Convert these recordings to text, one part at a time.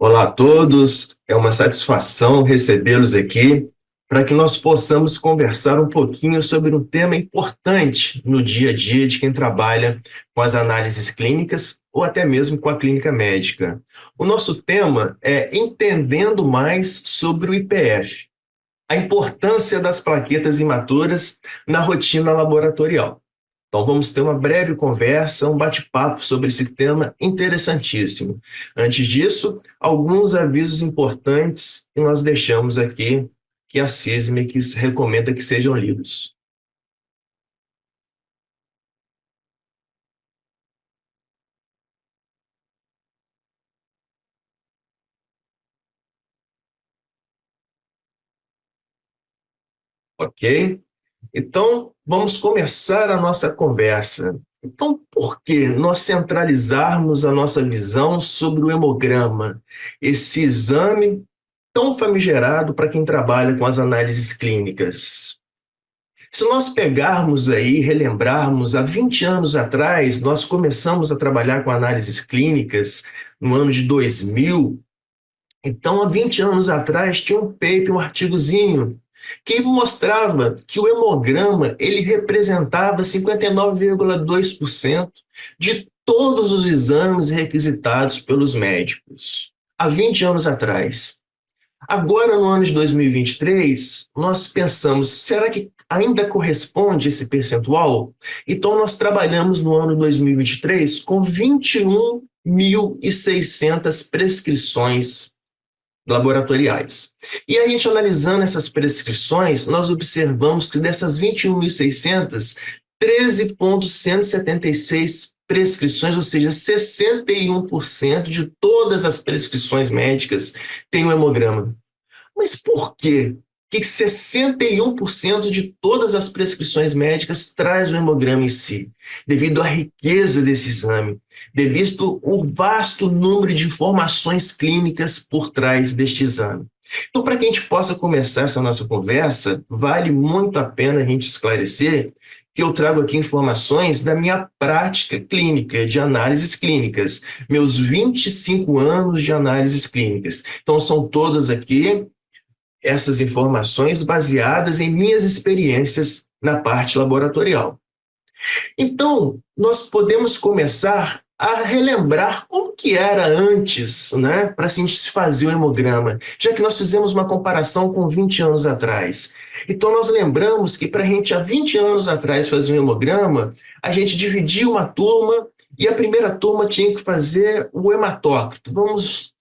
Olá a todos, é uma satisfação recebê-los aqui para que nós possamos conversar um pouquinho sobre um tema importante no dia a dia de quem trabalha com as análises clínicas ou até mesmo com a clínica médica. O nosso tema é entendendo mais sobre o IPF, a importância das plaquetas imaturas na rotina laboratorial. Então, vamos ter uma breve conversa, um bate-papo sobre esse tema interessantíssimo. Antes disso, alguns avisos importantes que nós deixamos aqui, que a SISMIC recomenda que sejam lidos. Ok? Então, vamos começar a nossa conversa. Então, por que nós centralizarmos a nossa visão sobre o hemograma, esse exame tão famigerado para quem trabalha com as análises clínicas? Se nós pegarmos aí, relembrarmos, há 20 anos atrás, nós começamos a trabalhar com análises clínicas no ano de 2000. Então, há 20 anos atrás, tinha um paper, um artigozinho, que mostrava que o hemograma ele representava 59,2% de todos os exames requisitados pelos médicos. Há 20 anos atrás. Agora, no ano de 2023, nós pensamos, será que ainda corresponde esse percentual? Então, nós trabalhamos no ano 2023 com 21.600 prescrições laboratoriais. E a gente analisando essas prescrições, nós observamos que dessas 21.600, 13,176 prescrições, ou seja, 61% de todas as prescrições médicas têm um hemograma. Mas por quê? Que 61% de todas as prescrições médicas traz o hemograma em si, devido à riqueza desse exame, devido ao vasto número de informações clínicas por trás deste exame. Então, para que a gente possa começar essa nossa conversa, vale muito a pena a gente esclarecer que eu trago aqui informações da minha prática clínica, de análises clínicas, meus 25 anos de análises clínicas. Então, são todas aqui essas informações baseadas em minhas experiências na parte laboratorial. Então, nós podemos começar a relembrar como que era antes, né, para se fazer o hemograma, já que nós fizemos uma comparação com 20 anos atrás. Então, nós lembramos que para a gente, há 20 anos atrás, fazer um hemograma, a gente dividia uma turma e a primeira turma tinha que fazer o hematócrito. Vamos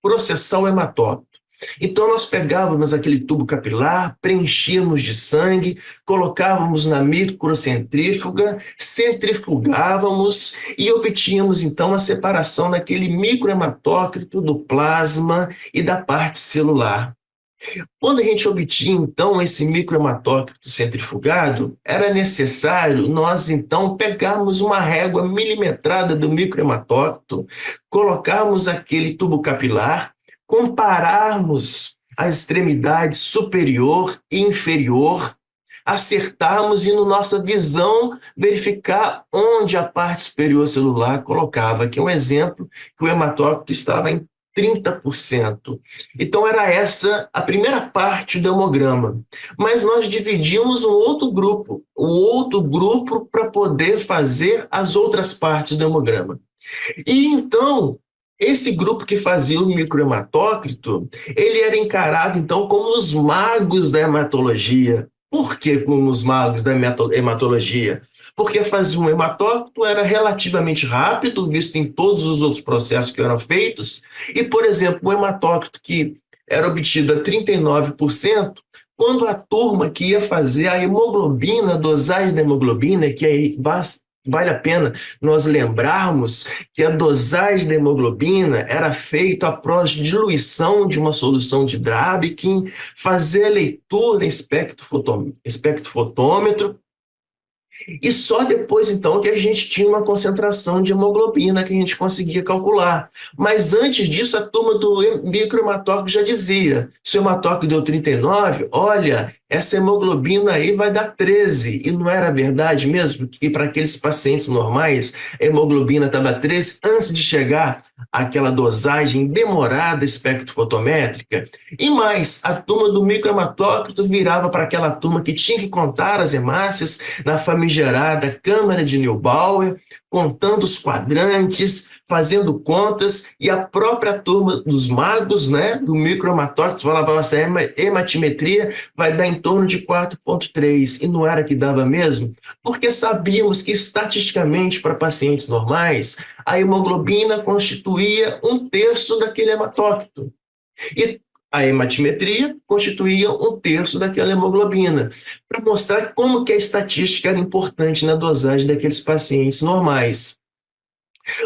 processar o hematócrito. Então, nós pegávamos aquele tubo capilar, preenchíamos de sangue, colocávamos na microcentrífuga, centrifugávamos e obtínhamos, então, a separação daquele microhematócrito do plasma e da parte celular. Quando a gente obtinha, então, esse microhematócrito centrifugado, era necessário nós, então, pegarmos uma régua milimetrada do microhematócrito, colocarmos aquele tubo capilar, compararmos as extremidades superior e inferior, acertarmos e, na nossa visão, verificar onde a parte superior celular colocava. Aqui é um exemplo que o hematócrito estava em 30%. Então, era essa a primeira parte do hemograma. Mas nós dividimos um outro grupo para poder fazer as outras partes do hemograma. E então, esse grupo que fazia o microhematócrito, ele era encarado, então, como os magos da hematologia. Por que como os magos da hematologia? Porque fazer um hematócrito era relativamente rápido, visto em todos os outros processos que eram feitos, e, por exemplo, o hematócrito que era obtido a 39%, quando a turma que ia fazer a hemoglobina, a dosagem da hemoglobina, que aí vale a pena nós lembrarmos que a dosagem da hemoglobina era feita após diluição de uma solução de Drabiquin, fazer a leitura em espectrofotômetro, e só depois, então, que a gente tinha uma concentração de hemoglobina que a gente conseguia calcular. Mas antes disso, a turma do microhematócrito já dizia, se o hematócrito deu 39, olha, essa hemoglobina aí vai dar 13. E não era verdade mesmo que para aqueles pacientes normais, a hemoglobina estava 13 antes de chegar àquela dosagem demorada espectrofotométrica? E mais, a turma do microhematócrito virava para aquela turma que tinha que contar as hemácias na famigerada câmara de Neubauer, contando os quadrantes, fazendo contas, e a própria turma dos magos, né, do microhematócrito, falava essa hematimetria vai dar em torno de 4,3, e não era que dava mesmo? Porque sabíamos que estatisticamente para pacientes normais, a hemoglobina constituía um terço daquele hematócrito. E a hematimetria constituía um terço daquela hemoglobina, para mostrar como que a estatística era importante na dosagem daqueles pacientes normais.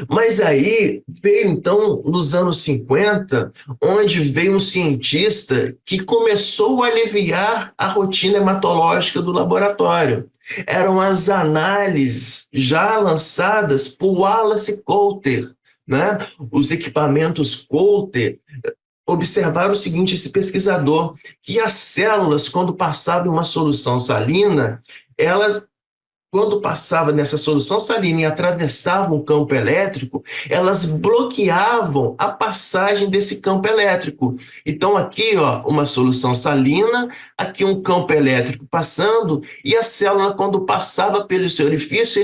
Mas aí veio, então, nos anos 50, onde veio um cientista que começou a aliviar a rotina hematológica do laboratório. Eram as análises já lançadas por Wallace Coulter, né? Os equipamentos Coulter observaram o seguinte, esse pesquisador, que as células, quando passavam em uma solução salina, elas, quando passava nessa solução salina e atravessavam o campo elétrico, elas bloqueavam a passagem desse campo elétrico. Então aqui, ó, uma solução salina, aqui um campo elétrico passando, e a célula, quando passava pelo seu orifício,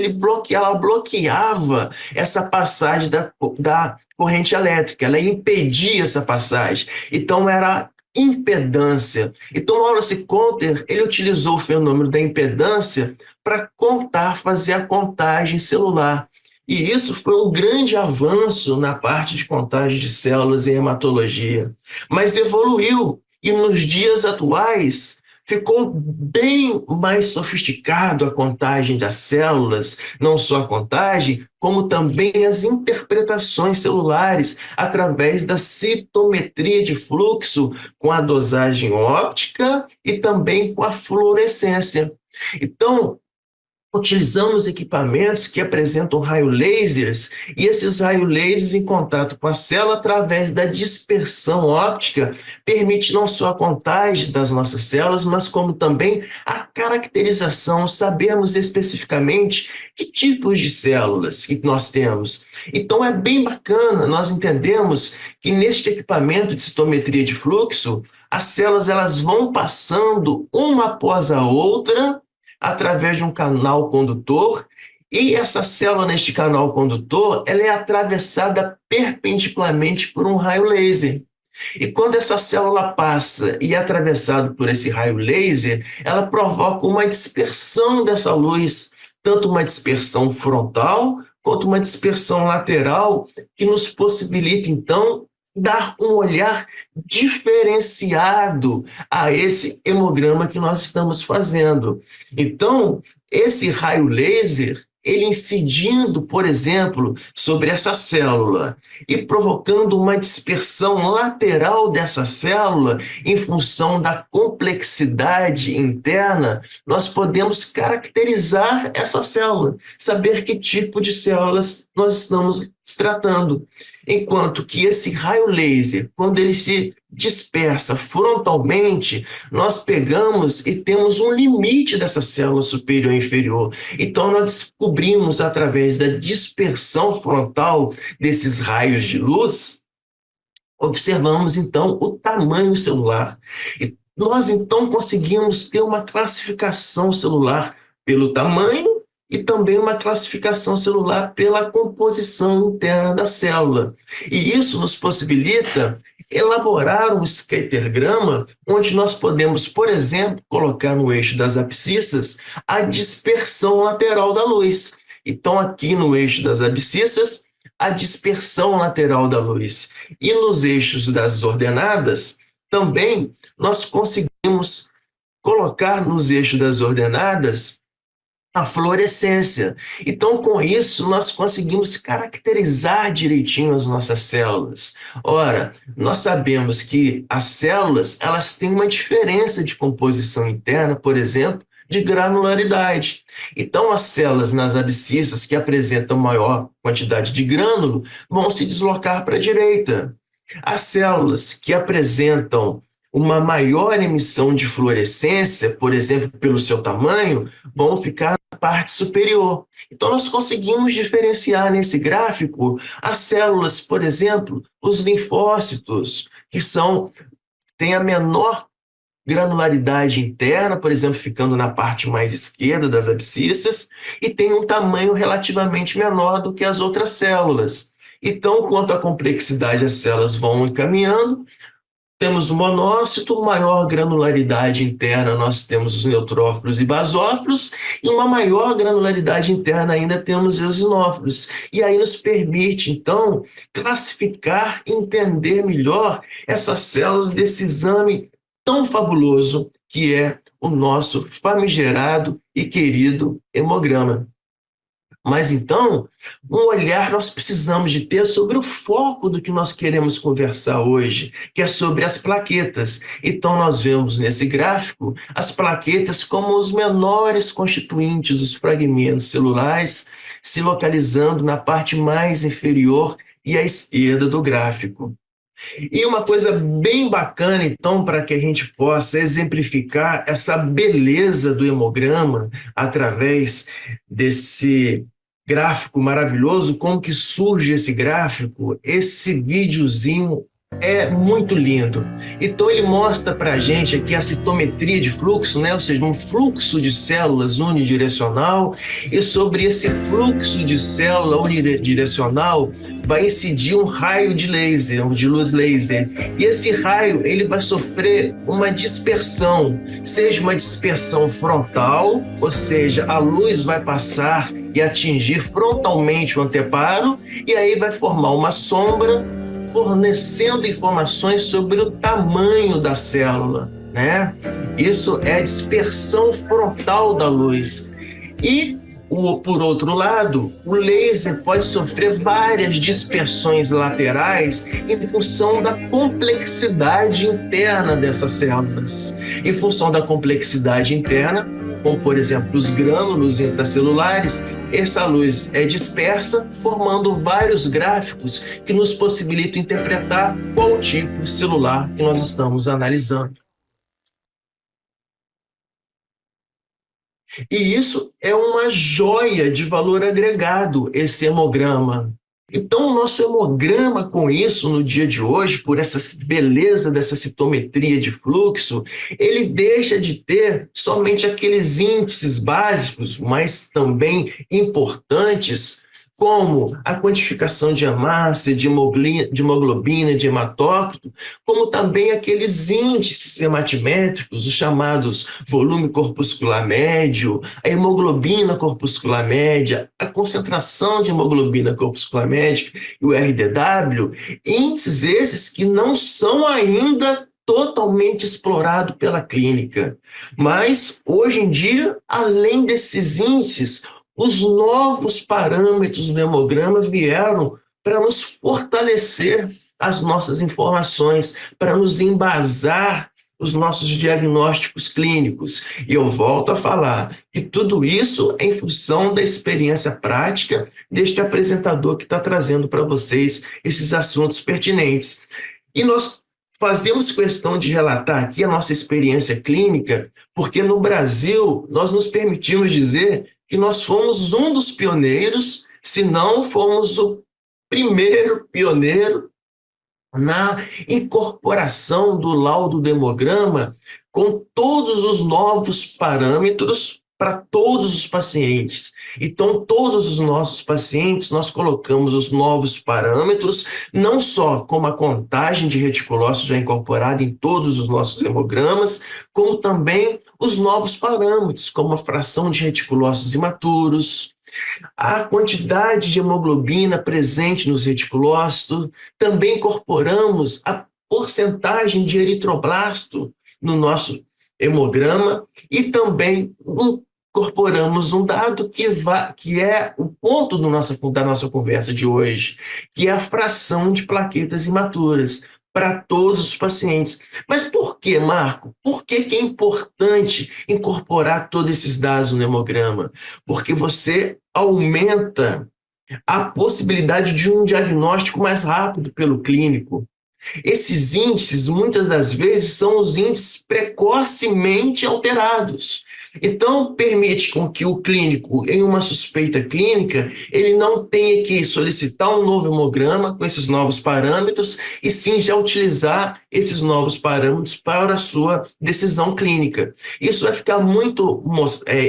ela bloqueava essa passagem da corrente elétrica, ela impedia essa passagem. Então era impedância. Então, Wallace Coulter, ele utilizou o fenômeno da impedância para fazer a contagem celular. E isso foi um grande avanço na parte de contagem de células em hematologia. Mas evoluiu, e nos dias atuais ficou bem mais sofisticado a contagem das células, não só a contagem, como também as interpretações celulares através da citometria de fluxo com a dosagem óptica e também com a fluorescência. Então, utilizamos equipamentos que apresentam raio-lasers, e esses raios-lasers em contato com a célula através da dispersão óptica permite não só a contagem das nossas células, mas como também a caracterização, sabermos especificamente que tipos de células que nós temos. Então é bem bacana, nós entendemos que neste equipamento de citometria de fluxo, as células elas vão passando uma após a outra através de um canal condutor, e essa célula neste canal condutor, ela é atravessada perpendicularmente por um raio laser. E quando essa célula passa e é atravessada por esse raio laser, ela provoca uma dispersão dessa luz, tanto uma dispersão frontal quanto uma dispersão lateral, que nos possibilita, então, dar um olhar diferenciado a esse hemograma que nós estamos fazendo. Então, esse raio laser, ele incidindo, por exemplo, sobre essa célula e provocando uma dispersão lateral dessa célula em função da complexidade interna, nós podemos caracterizar essa célula, saber que tipo de células nós estamos tratando. Enquanto que esse raio laser, quando ele se dispersa frontalmente, nós pegamos e temos um limite dessa célula superior e inferior. Então, nós descobrimos, através da dispersão frontal desses raios de luz, observamos, então, o tamanho celular. E nós, então, conseguimos ter uma classificação celular pelo tamanho e também uma classificação celular pela composição interna da célula. E isso nos possibilita elaborar um esquetergrama onde nós podemos, por exemplo, colocar no eixo das abscissas a dispersão lateral da luz. Então, aqui no eixo das abscissas, a dispersão lateral da luz. E nos eixos das ordenadas, também nós conseguimos colocar nos eixos das ordenadas a fluorescência. Então, com isso, nós conseguimos caracterizar direitinho as nossas células. Ora, nós sabemos que as células, elas têm uma diferença de composição interna, por exemplo, de granularidade. Então, as células nas abscissas que apresentam maior quantidade de grânulo vão se deslocar para a direita. As células que apresentam uma maior emissão de fluorescência, por exemplo, pelo seu tamanho, vão ficar na parte superior. Então, nós conseguimos diferenciar nesse gráfico as células, por exemplo, os linfócitos, que têm a menor granularidade interna, por exemplo, ficando na parte mais esquerda das abscissas, e tem um tamanho relativamente menor do que as outras células. Então, quanto à complexidade, as células vão encaminhando. Temos o monócito, maior granularidade interna, nós temos os neutrófilos e basófilos, e uma maior granularidade interna ainda temos os eosinófilos. E aí nos permite, então, classificar e entender melhor essas células desse exame tão fabuloso que é o nosso famigerado e querido hemograma. Mas então, um olhar nós precisamos de ter sobre o foco do que nós queremos conversar hoje, que é sobre as plaquetas. Então, nós vemos nesse gráfico as plaquetas como os menores constituintes, os fragmentos celulares, se localizando na parte mais inferior e à esquerda do gráfico. E uma coisa bem bacana, então, para que a gente possa exemplificar essa beleza do hemograma através desse gráfico maravilhoso, como que surge esse gráfico, esse videozinho é muito lindo. Então ele mostra para a gente aqui a citometria de fluxo, né? Ou seja, um fluxo de células unidirecional, e sobre esse fluxo de célula unidirecional vai incidir um raio de laser, de luz laser. E esse raio ele vai sofrer uma dispersão, seja uma dispersão frontal, ou seja, a luz vai passar e atingir frontalmente o anteparo, e aí vai formar uma sombra, fornecendo informações sobre o tamanho da célula, né? Isso é a dispersão frontal da luz. E, por outro lado, o laser pode sofrer várias dispersões laterais em função da complexidade interna dessas células. Em função da complexidade interna, como, por exemplo, os grânulos intracelulares, essa luz é dispersa, formando vários gráficos que nos possibilitam interpretar qual tipo celular que nós estamos analisando. E isso é uma joia de valor agregado, esse hemograma. Então, o nosso hemograma, com isso, no dia de hoje, por essa beleza dessa citometria de fluxo, ele deixa de ter somente aqueles índices básicos, mas também importantes, como a quantificação de hemácia, de hemoglobina, de hematócrito, como também aqueles índices hematimétricos, os chamados volume corpuscular médio, a hemoglobina corpuscular média, a concentração de hemoglobina corpuscular média e o RDW, índices esses que não são ainda totalmente explorados pela clínica. Mas, hoje em dia, além desses índices, os novos parâmetros do hemograma vieram para nos fortalecer as nossas informações, para nos embasar os nossos diagnósticos clínicos. E eu volto a falar que tudo isso é em função da experiência prática deste apresentador que está trazendo para vocês esses assuntos pertinentes. E nós fazemos questão de relatar aqui a nossa experiência clínica, porque no Brasil nós nos permitimos dizer que nós fomos um dos pioneiros, se não fomos o primeiro pioneiro na incorporação do laudo do hemograma com todos os novos parâmetros para todos os pacientes. Então, todos os nossos pacientes, nós colocamos os novos parâmetros, não só como a contagem de reticulócitos já incorporada em todos os nossos hemogramas, como também os novos parâmetros, como a fração de reticulócitos imaturos, a quantidade de hemoglobina presente nos reticulócitos, também incorporamos a porcentagem de eritroblasto no nosso hemograma e também incorporamos um dado que é o ponto da nossa conversa de hoje, que é a fração de plaquetas imaturas para todos os pacientes. Mas por que, Marco? Por que é importante incorporar todos esses dados no hemograma? Porque você aumenta a possibilidade de um diagnóstico mais rápido pelo clínico. Esses índices, muitas das vezes, são os índices precocemente alterados. Então, permite com que o clínico, em uma suspeita clínica, ele não tenha que solicitar um novo hemograma com esses novos parâmetros, e sim já utilizar esses novos parâmetros para a sua decisão clínica. Isso vai ficar muito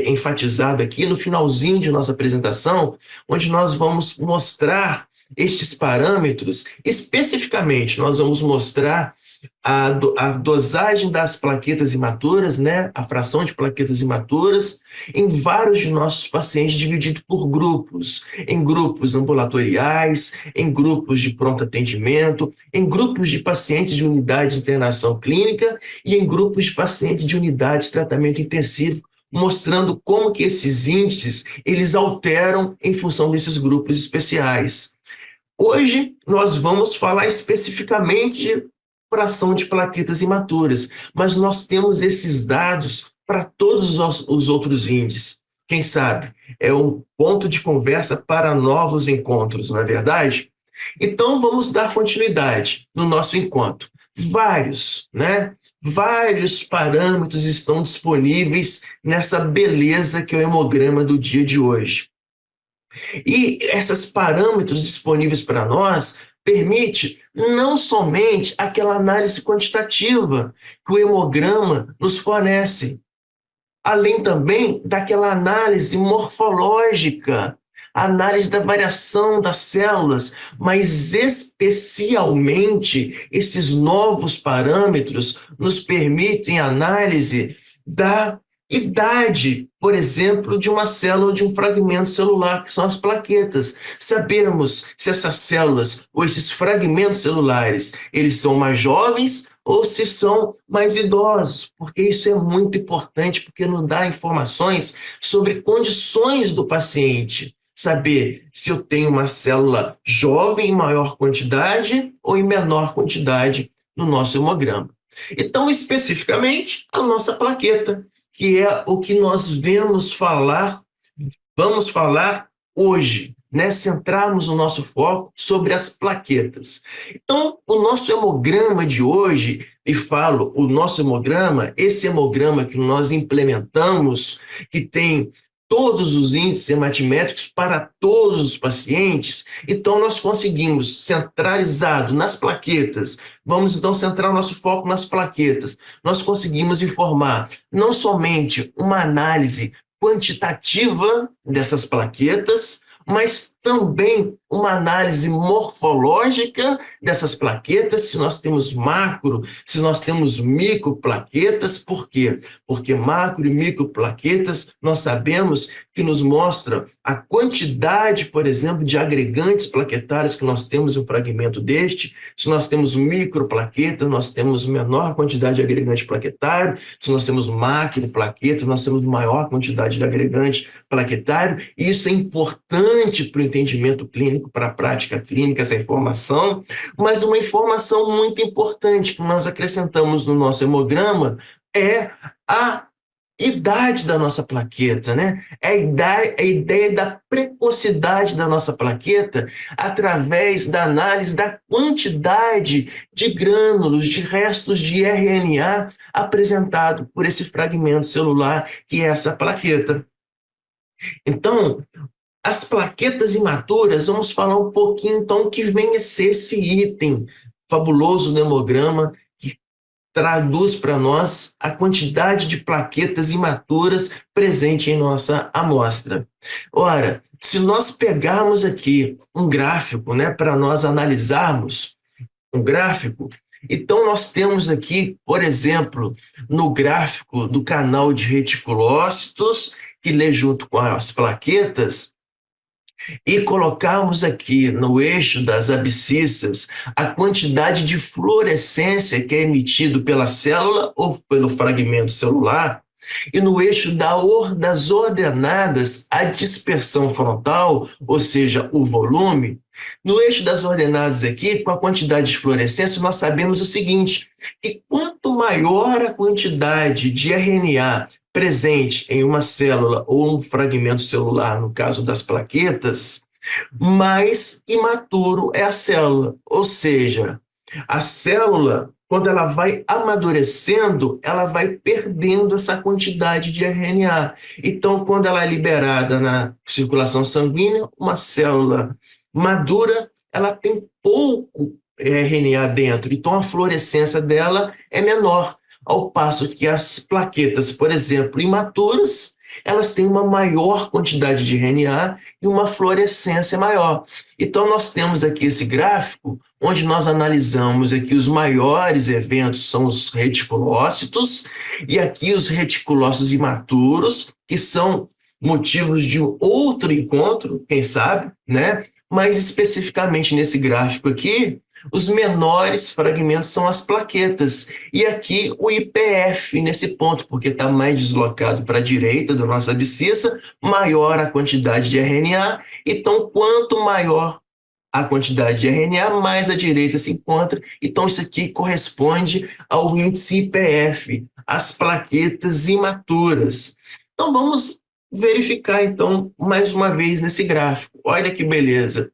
enfatizado aqui no finalzinho de nossa apresentação, onde nós vamos mostrar estes parâmetros. Especificamente, nós vamos mostrar a dosagem das plaquetas imaturas, né, a fração de plaquetas imaturas, em vários de nossos pacientes, dividido por grupos, em grupos ambulatoriais, em grupos de pronto atendimento, em grupos de pacientes de unidade de internação clínica e em grupos de pacientes de unidade de tratamento intensivo, mostrando como que esses índices eles alteram em função desses grupos especiais. Hoje nós vamos falar especificamente de fração de plaquetas imaturas, mas nós temos esses dados para todos os outros índices. Quem sabe? É um ponto de conversa para novos encontros, não é verdade? Então vamos dar continuidade no nosso encontro. Vários parâmetros estão disponíveis nessa beleza que é o hemograma do dia de hoje. E esses parâmetros disponíveis para nós permite não somente aquela análise quantitativa que o hemograma nos fornece, além também daquela análise morfológica, análise da variação das células, mas especialmente esses novos parâmetros nos permitem análise da idade, por exemplo, de uma célula ou de um fragmento celular, que são as plaquetas. Sabermos se essas células ou esses fragmentos celulares, eles são mais jovens ou se são mais idosos, porque isso é muito importante, porque nos dá informações sobre condições do paciente. Saber se eu tenho uma célula jovem em maior quantidade ou em menor quantidade no nosso hemograma. Então, especificamente, a nossa plaqueta, que é o que nós vamos falar hoje, né? Centrarmos o nosso foco sobre as plaquetas. Então, o nosso hemograma de hoje, e falo o nosso hemograma, esse hemograma que nós implementamos, que tem todos os índices hematimétricos para todos os pacientes, então nós conseguimos, centralizado nas plaquetas, vamos então centrar o nosso foco nas plaquetas, nós conseguimos informar não somente uma análise quantitativa dessas plaquetas, mas também uma análise morfológica dessas plaquetas, se nós temos macro, se nós temos microplaquetas. Por quê? Porque macro e microplaquetas nós sabemos que nos mostram a quantidade, por exemplo, de agregantes plaquetários que nós temos em um fragmento deste. Se nós temos microplaqueta, nós temos menor quantidade de agregante plaquetário. Se nós temos macroplaqueta, nós temos maior quantidade de agregante plaquetário. E isso é importante para o entendimento clínico, para a prática clínica, essa informação, mas uma informação muito importante que nós acrescentamos no nosso hemograma é a idade da nossa plaqueta, né? A ideia da precocidade da nossa plaqueta através da análise da quantidade de grânulos, de restos de RNA apresentado por esse fragmento celular que é essa plaqueta. Então, as plaquetas imaturas, vamos falar um pouquinho, então, o que vem a ser esse item fabuloso no hemograma, que traduz para nós a quantidade de plaquetas imaturas presente em nossa amostra. Ora, se nós pegarmos aqui um gráfico, né, para nós analisarmos um gráfico, então nós temos aqui, por exemplo, no gráfico do canal de reticulócitos, que lê junto com as plaquetas, e colocarmos aqui no eixo das abscissas a quantidade de fluorescência que é emitido pela célula ou pelo fragmento celular, e no eixo das ordenadas a dispersão frontal, ou seja, o volume. No eixo das ordenadas aqui, com a quantidade de fluorescência, nós sabemos o seguinte, que quanto maior a quantidade de RNA presente em uma célula ou um fragmento celular, no caso das plaquetas, mais imaturo é a célula. Ou seja, A célula, quando ela vai amadurecendo, ela vai perdendo essa quantidade de RNA. Então, quando ela é liberada na circulação sanguínea, uma célula madura, ela tem pouco RNA dentro, então a fluorescência dela é menor, ao passo que as plaquetas, por exemplo, imaturas, elas têm uma maior quantidade de RNA e uma fluorescência maior. Então, nós temos aqui esse gráfico onde nós analisamos aqui os maiores eventos são os reticulócitos e aqui os reticulócitos imaturos, que são motivos de outro encontro, quem sabe, né? Mas especificamente nesse gráfico aqui, os menores fragmentos são as plaquetas. E aqui o IPF nesse ponto, porque está mais deslocado para a direita da nossa abscissa, maior a quantidade de RNA. Então, quanto maior a quantidade de RNA, mais à direita se encontra. Então, isso aqui corresponde ao índice IPF, as plaquetas imaturas. Então, vamos verificar, então, mais uma vez nesse gráfico. Olha que beleza.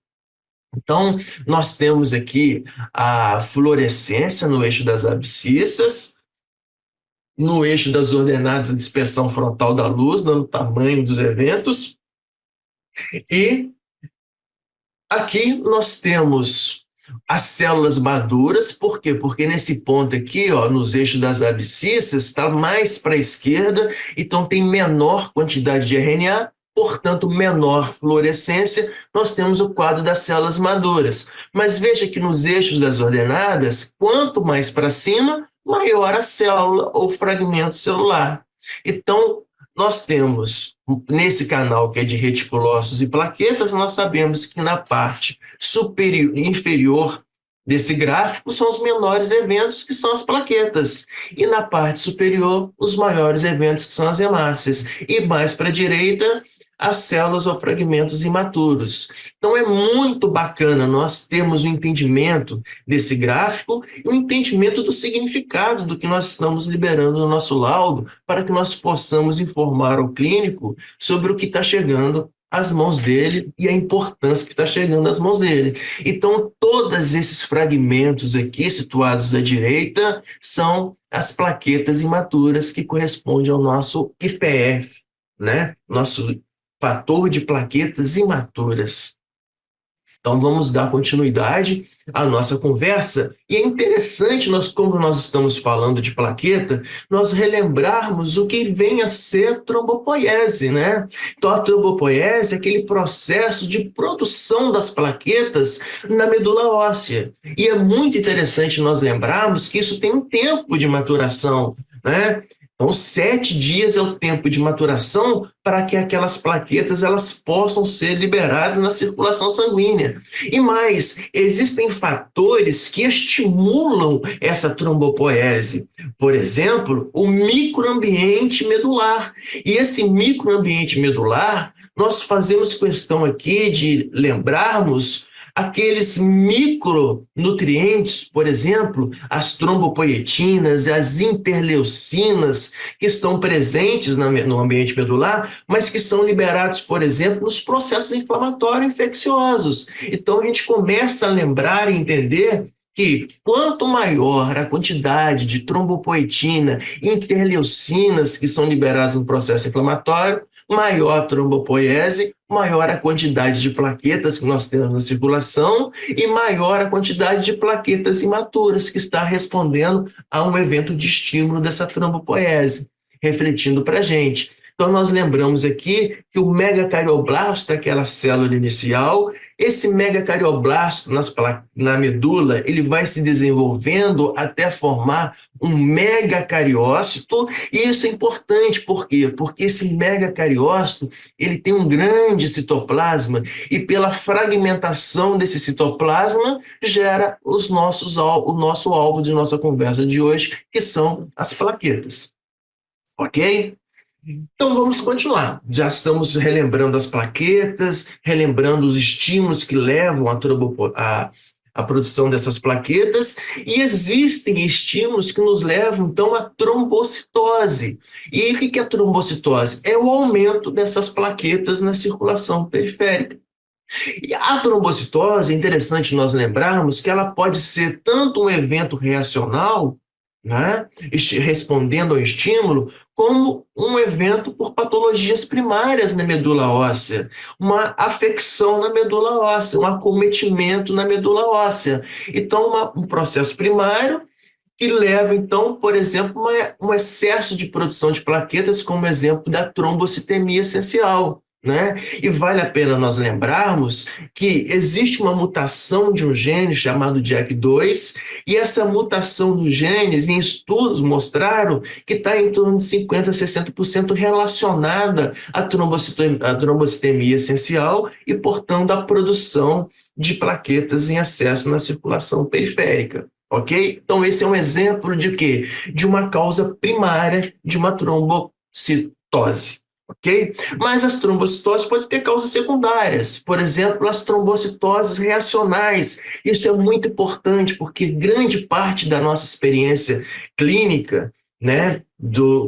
Então, nós temos aqui a fluorescência no eixo das abscissas, no eixo das ordenadas, a dispersão frontal da luz, dando o tamanho dos eventos, e aqui nós temos as células maduras, por quê? Porque nesse ponto aqui, ó, nos eixos das abscissas, está mais para a esquerda, então tem menor quantidade de RNA, portanto, menor fluorescência, nós temos o quadro das células maduras. Mas veja que nos eixos das ordenadas, quanto mais para cima, maior a célula ou fragmento celular. Então, nós temos, nesse canal que é de reticulócitos e plaquetas, nós sabemos que na parte superior, inferior desse gráfico são os menores eventos, que são as plaquetas, e na parte superior, os maiores eventos, que são as hemácias, e mais para a direita, as células ou fragmentos imaturos. Então é muito bacana nós termos o entendimento desse gráfico e o entendimento do significado do que nós estamos liberando no nosso laudo para que nós possamos informar ao clínico sobre o que está chegando às mãos dele e a importância que está chegando às mãos dele. Então, todos esses fragmentos aqui situados à direita são as plaquetas imaturas que correspondem ao nosso IPF, né? Nosso fator de plaquetas imaturas. Então, vamos dar continuidade à nossa conversa. E é interessante, como nós estamos falando de plaqueta, nós relembrarmos o que vem a ser trombopoiese, né? Então, a trombopoiese é aquele processo de produção das plaquetas na medula óssea. E é muito interessante nós lembrarmos que isso tem um tempo de maturação, né? Então, 7 dias é o tempo de maturação para que aquelas plaquetas elas possam ser liberadas na circulação sanguínea. E mais, existem fatores que estimulam essa trombopoiese. Por exemplo, o microambiente medular. E esse microambiente medular, nós fazemos questão aqui de lembrarmos aqueles micronutrientes, por exemplo, as trombopoietinas, as interleucinas, que estão presentes no ambiente medular, mas que são liberados, por exemplo, nos processos inflamatórios infecciosos. Então, a gente começa a lembrar e entender que quanto maior a quantidade de trombopoetina, interleucinas que são liberadas no processo inflamatório, maior a trombopoiese, maior a quantidade de plaquetas que nós temos na circulação e maior a quantidade de plaquetas imaturas que está respondendo a um evento de estímulo dessa trombopoiese, refletindo para a gente. Então, nós lembramos aqui que o megacardioblasto é aquela célula inicial. Esse megacardioblasto na medula, ele vai se desenvolvendo até formar um megacariócito, e isso é importante, por quê? Porque esse megacariócito, ele tem um grande citoplasma, e pela fragmentação desse citoplasma, gera o nosso alvo de nossa conversa de hoje, que são as plaquetas. Ok? Então vamos continuar. Já estamos relembrando as plaquetas, relembrando os estímulos que levam à produção dessas plaquetas, e existem estímulos que nos levam, então, à trombocitose. E o que é a trombocitose? É o aumento dessas plaquetas na circulação periférica. E a trombocitose, é interessante nós lembrarmos que ela pode ser tanto um evento reacional, né, respondendo ao estímulo, como um evento por patologias primárias na medula óssea, uma afecção na medula óssea, um acometimento na medula óssea. Então, um processo primário que leva, então, por exemplo, um excesso de produção de plaquetas, como exemplo da trombocitemia essencial. Né? E vale a pena nós lembrarmos que existe uma mutação de um gene chamado JAK2, e essa mutação dos genes, em estudos, mostraram que está em torno de 50% a 60% relacionada à trombocitemia essencial e, portanto, à produção de plaquetas em excesso na circulação periférica. Ok? Então, esse é um exemplo de quê? De uma causa primária de uma trombocitose. Ok? Mas as trombocitoses podem ter causas secundárias, por exemplo, as trombocitoses reacionais. Isso é muito importante, porque grande parte da nossa experiência clínica, né,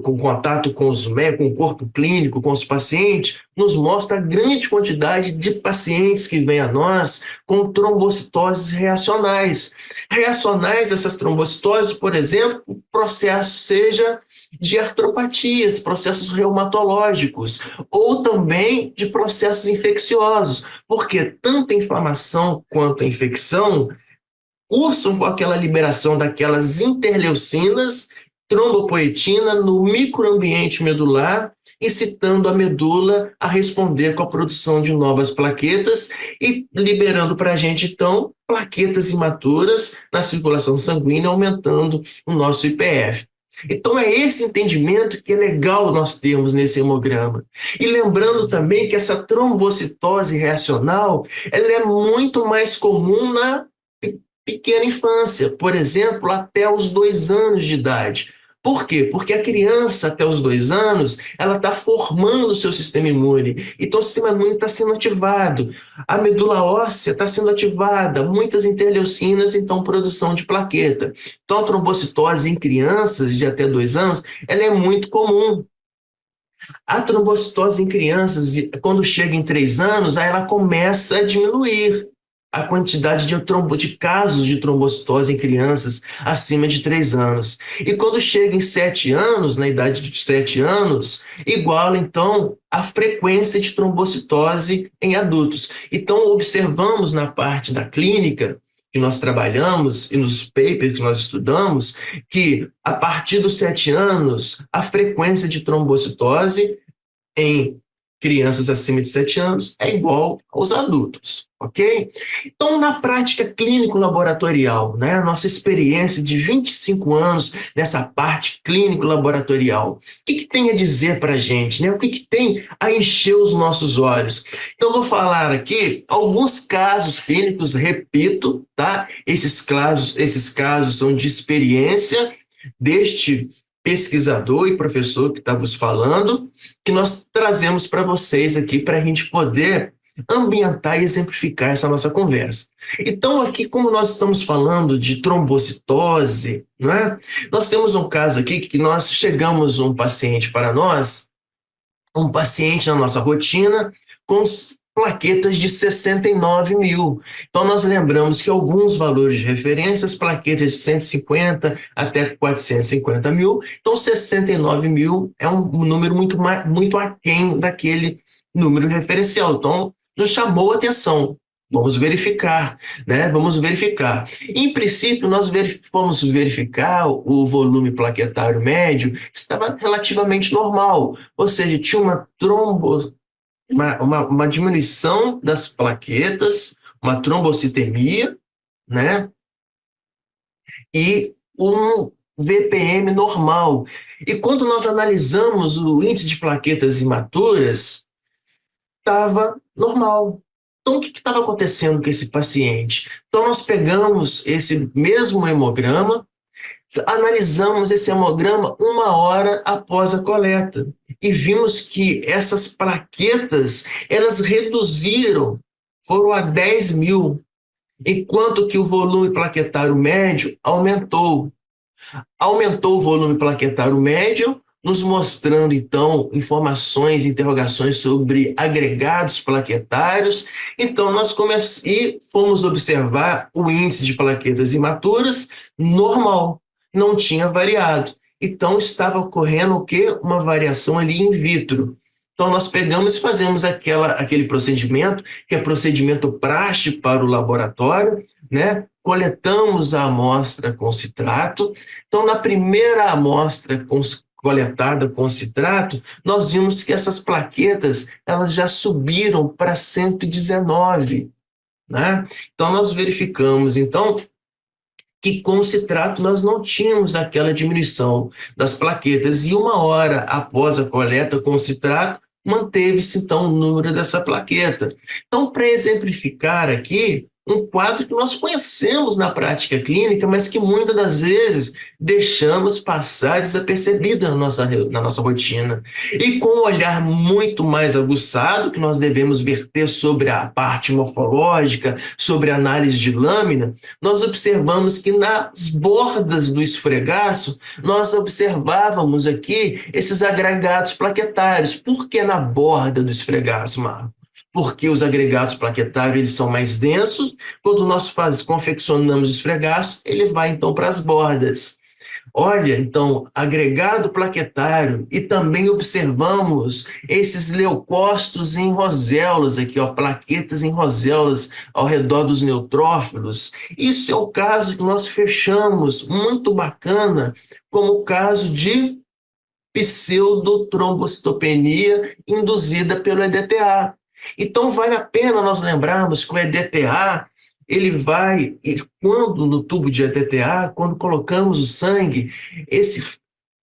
com contato com com o corpo clínico, com os pacientes, nos mostra a grande quantidade de pacientes que vêm a nós com trombocitoses reacionais. Reacionais, essas trombocitoses, por exemplo, o processo seja de artropatias, processos reumatológicos, ou também de processos infecciosos, porque tanto a inflamação quanto a infecção cursam com aquela liberação daquelas interleucinas, trombopoetina no microambiente medular, incitando a medula a responder com a produção de novas plaquetas e liberando para a gente, então, plaquetas imaturas na circulação sanguínea, aumentando o nosso IPF. Então, é esse entendimento que é legal nós termos nesse hemograma. E lembrando também que essa trombocitose reacional, ela é muito mais comum na pequena infância, por exemplo, até os 2 anos de idade. Por quê? Porque a criança, até os 2 anos, ela está formando o seu sistema imune. Então, o sistema imune está sendo ativado. A medula óssea está sendo ativada. Muitas interleucinas, então, produção de plaqueta. Então, a trombocitose em crianças de até 2 anos, ela é muito comum. A trombocitose em crianças, quando chega em 3 anos, aí ela começa a diminuir a quantidade de casos de trombocitose em crianças acima de 3 anos. E quando chega em 7 anos, na idade de 7 anos, iguala, então, a frequência de trombocitose em adultos. Então, observamos na parte da clínica que nós trabalhamos e nos papers que nós estudamos, que a partir dos 7 anos, a frequência de trombocitose em crianças acima de 7 anos é igual aos adultos, ok? Então, na prática clínico-laboratorial, né, a nossa experiência de 25 anos nessa parte clínico-laboratorial, o que tem a dizer para a gente, né? O que tem a encher os nossos olhos? Então, vou falar aqui alguns casos clínicos, repito, tá? Esses casos são de experiência deste pesquisador e professor que está vos falando, que nós trazemos para vocês aqui para a gente poder ambientar e exemplificar essa nossa conversa. Então, aqui, como nós estamos falando de trombocitose, né, nós temos um caso aqui que nós chegamos um paciente para nós, um paciente na nossa rotina com plaquetas de 69 mil. Então, nós lembramos que alguns valores de referência, as plaquetas de 150 até 450 mil, então 69 mil é um número muito aquém daquele número referencial. Então, nos chamou a atenção. Vamos verificar, né? Vamos verificar. Em princípio, nós fomos verificar o volume plaquetário médio, estava relativamente normal, ou seja, tinha uma diminuição das plaquetas, uma trombocitemia, né? E um VPM normal. E quando nós analisamos o índice de plaquetas imaturas, estava normal. Então, o que estava acontecendo com esse paciente? Então, nós pegamos esse mesmo hemograma, analisamos esse hemograma 1 hora após a coleta e vimos que essas plaquetas, elas reduziram, foram a 10 mil, enquanto que o volume plaquetário médio aumentou. Aumentou o volume plaquetário médio, nos mostrando, então, informações, interrogações sobre agregados plaquetários. Então, e fomos observar o índice de plaquetas imaturas normal, não tinha variado. Então, estava ocorrendo o quê? Uma variação ali in vitro. Então, nós pegamos e fazemos aquele procedimento, que é procedimento prático para o laboratório, né? Coletamos a amostra com citrato. Então, na primeira amostra coletada com citrato, nós vimos que essas plaquetas elas já subiram para 119, né? Então, nós verificamos, então, que com o citrato nós não tínhamos aquela diminuição das plaquetas, e 1 hora após a coleta com o citrato, manteve-se então o número dessa plaqueta. Então, para exemplificar aqui, um quadro que nós conhecemos na prática clínica, mas que muitas das vezes deixamos passar desapercebido na nossa rotina. E com um olhar muito mais aguçado, que nós devemos verter sobre a parte morfológica, sobre a análise de lâmina, nós observamos que nas bordas do esfregaço, nós observávamos aqui esses agregados plaquetários. Por que na borda do esfregaço, Marco? Porque os agregados plaquetários eles são mais densos. Quando nós confeccionamos o esfregaço, ele vai então para as bordas. Olha, então, agregado plaquetário, e também observamos esses leucócitos em roséolas aqui, ó, plaquetas em roséolas ao redor dos neutrófilos. Isso é o caso que nós fechamos, muito bacana, como o caso de pseudotrombocitopenia induzida pelo EDTA. Então, vale a pena nós lembrarmos que o EDTA ele vai, quando no tubo de EDTA, quando colocamos o sangue,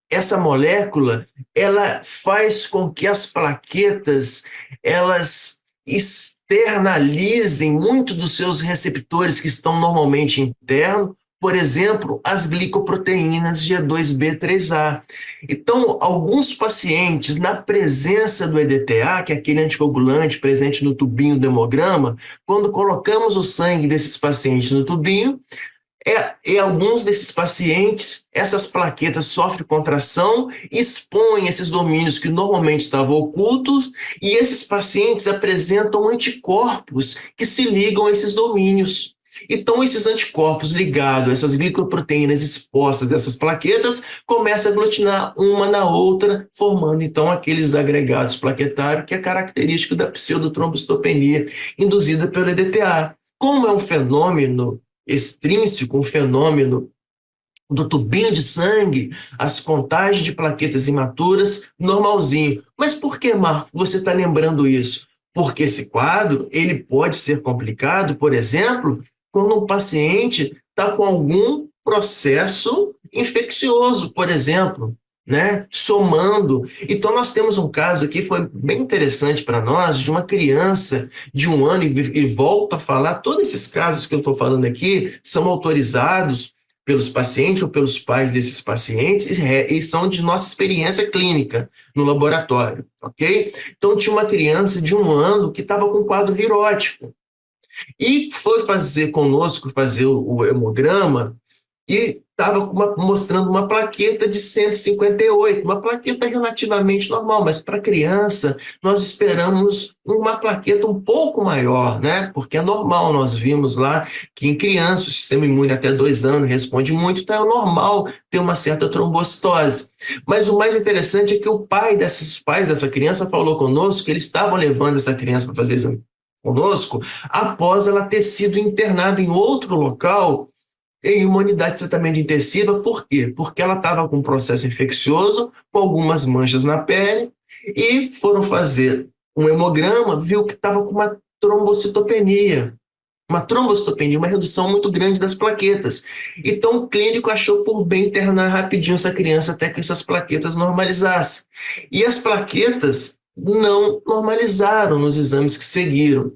essa molécula, ela faz com que as plaquetas, elas externalizem muito dos seus receptores que estão normalmente internos, por exemplo, as glicoproteínas G2B3A. Então, alguns pacientes, na presença do EDTA, que é aquele anticoagulante presente no tubinho do hemograma, quando colocamos o sangue desses pacientes no tubinho, e alguns desses pacientes, essas plaquetas sofrem contração, expõem esses domínios que normalmente estavam ocultos, e esses pacientes apresentam anticorpos que se ligam a esses domínios. Então, esses anticorpos ligados a essas glicoproteínas expostas dessas plaquetas começam a aglutinar uma na outra, formando então aqueles agregados plaquetários que é característico da pseudotrombocitopenia induzida pelo EDTA. Como é um fenômeno extrínseco, um fenômeno do tubinho de sangue, as contagens de plaquetas imaturas, normalzinho. Mas por que, Marco, você está lembrando isso? Porque esse quadro ele pode ser complicado, por exemplo, quando um paciente está com algum processo infeccioso, por exemplo, né? Somando. Então, nós temos um caso aqui, foi bem interessante para nós, de uma criança de 1 ano, e volto a falar, todos esses casos que eu estou falando aqui são autorizados pelos pacientes ou pelos pais desses pacientes e são de nossa experiência clínica no laboratório, ok? Então, tinha uma criança de 1 ano que estava com quadro virótico e foi fazer o hemograma, e estava mostrando uma plaqueta de 158, uma plaqueta relativamente normal, mas para criança nós esperamos uma plaqueta um pouco maior, né? Porque é normal, nós vimos lá que em criança o sistema imune até 2 anos responde muito, então é normal ter uma certa trombocitose. Mas o mais interessante é que os pais dessa criança falou conosco que eles estavam levando essa criança para fazer exame conosco após ela ter sido internada em outro local em uma unidade de tratamento intensiva. Por quê? Porque ela estava com um processo infeccioso, com algumas manchas na pele, e foram fazer um hemograma, viu que estava com uma trombocitopenia, uma redução muito grande das plaquetas. Então, o clínico achou por bem internar rapidinho essa criança até que essas plaquetas normalizassem. E as plaquetas não normalizaram nos exames que seguiram.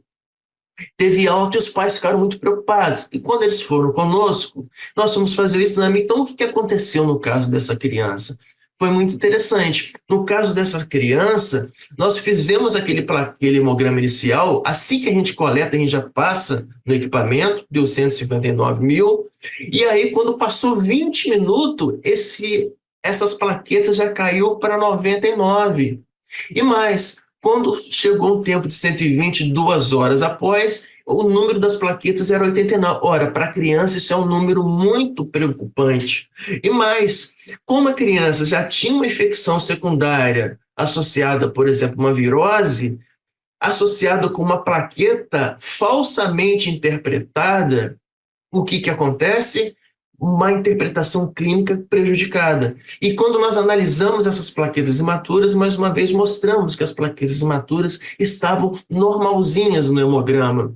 Teve alta e os pais ficaram muito preocupados. E quando eles foram conosco, nós fomos fazer o exame. Então, o que aconteceu no caso dessa criança? Foi muito interessante. No caso dessa criança, nós fizemos aquele hemograma inicial. Assim que a gente coleta, a gente já passa no equipamento, deu 159 mil. E aí, quando passou 20 minutos, essas plaquetas já caiu para 99. E mais, quando chegou um tempo de 122 horas após, o número das plaquetas era 89. Ora, para a criança isso é um número muito preocupante. E mais, como a criança já tinha uma infecção secundária associada, por exemplo, uma virose, associada com uma plaqueta falsamente interpretada, o que, que acontece? Uma interpretação clínica prejudicada. E quando nós analisamos essas plaquetas imaturas, mais uma vez mostramos que as plaquetas imaturas estavam normalzinhas no hemograma,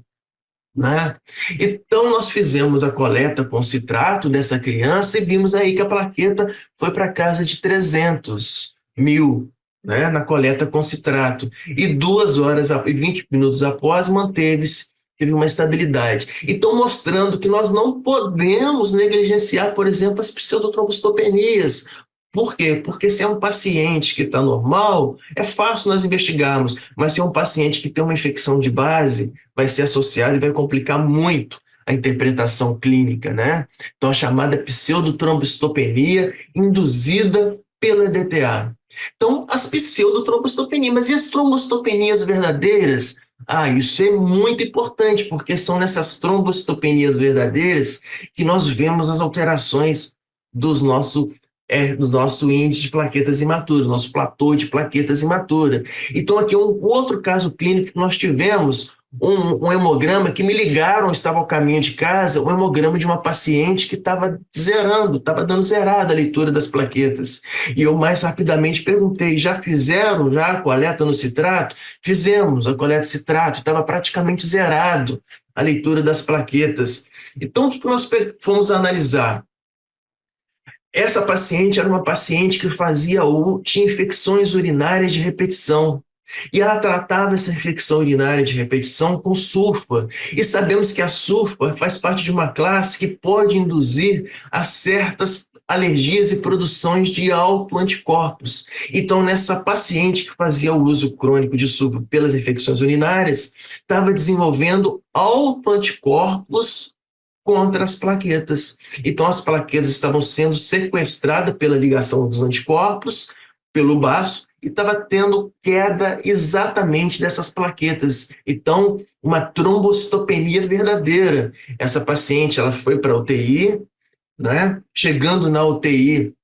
né? Então nós fizemos a coleta com citrato dessa criança e vimos aí que a plaqueta foi para casa de 300.000, né, na coleta com citrato. E 2 horas e 20 minutos após teve uma estabilidade. Então, mostrando que nós não podemos negligenciar, por exemplo, as pseudotrombocitopenias. Por quê? Porque se é um paciente que está normal, é fácil nós investigarmos, mas se é um paciente que tem uma infecção de base, vai ser associado e vai complicar muito a interpretação clínica, né? Então, a chamada pseudotrombocitopenia induzida pelo EDTA. Então, as pseudotrombocitopenias, mas e as trombocitopenias verdadeiras? Isso é muito importante, porque são nessas trombocitopenias verdadeiras que nós vemos as alterações do nosso índice de plaquetas imaturas, nosso platô de plaquetas imaturas. Então, aqui um outro caso clínico que nós tivemos, um hemograma que me ligaram, estava ao caminho de casa, um hemograma de uma paciente que estava zerando, estava dando zerada a leitura das plaquetas. E eu mais rapidamente perguntei, já fizeram a coleta no citrato? Fizemos a coleta de citrato, estava praticamente zerado a leitura das plaquetas. Então, o que nós fomos analisar? Essa paciente era uma paciente que tinha infecções urinárias de repetição. E ela tratava essa infecção urinária de repetição com sulfa. E sabemos que a sulfa faz parte de uma classe que pode induzir a certas alergias e produções de autoanticorpos. Então, nessa paciente que fazia o uso crônico de sulfa pelas infecções urinárias, estava desenvolvendo autoanticorpos contra as plaquetas. Então, as plaquetas estavam sendo sequestradas pela ligação dos anticorpos, pelo baço, e estava tendo queda exatamente dessas plaquetas. Então, uma trombocitopenia verdadeira. Essa paciente, ela foi para a UTI, né? Chegando na UTI,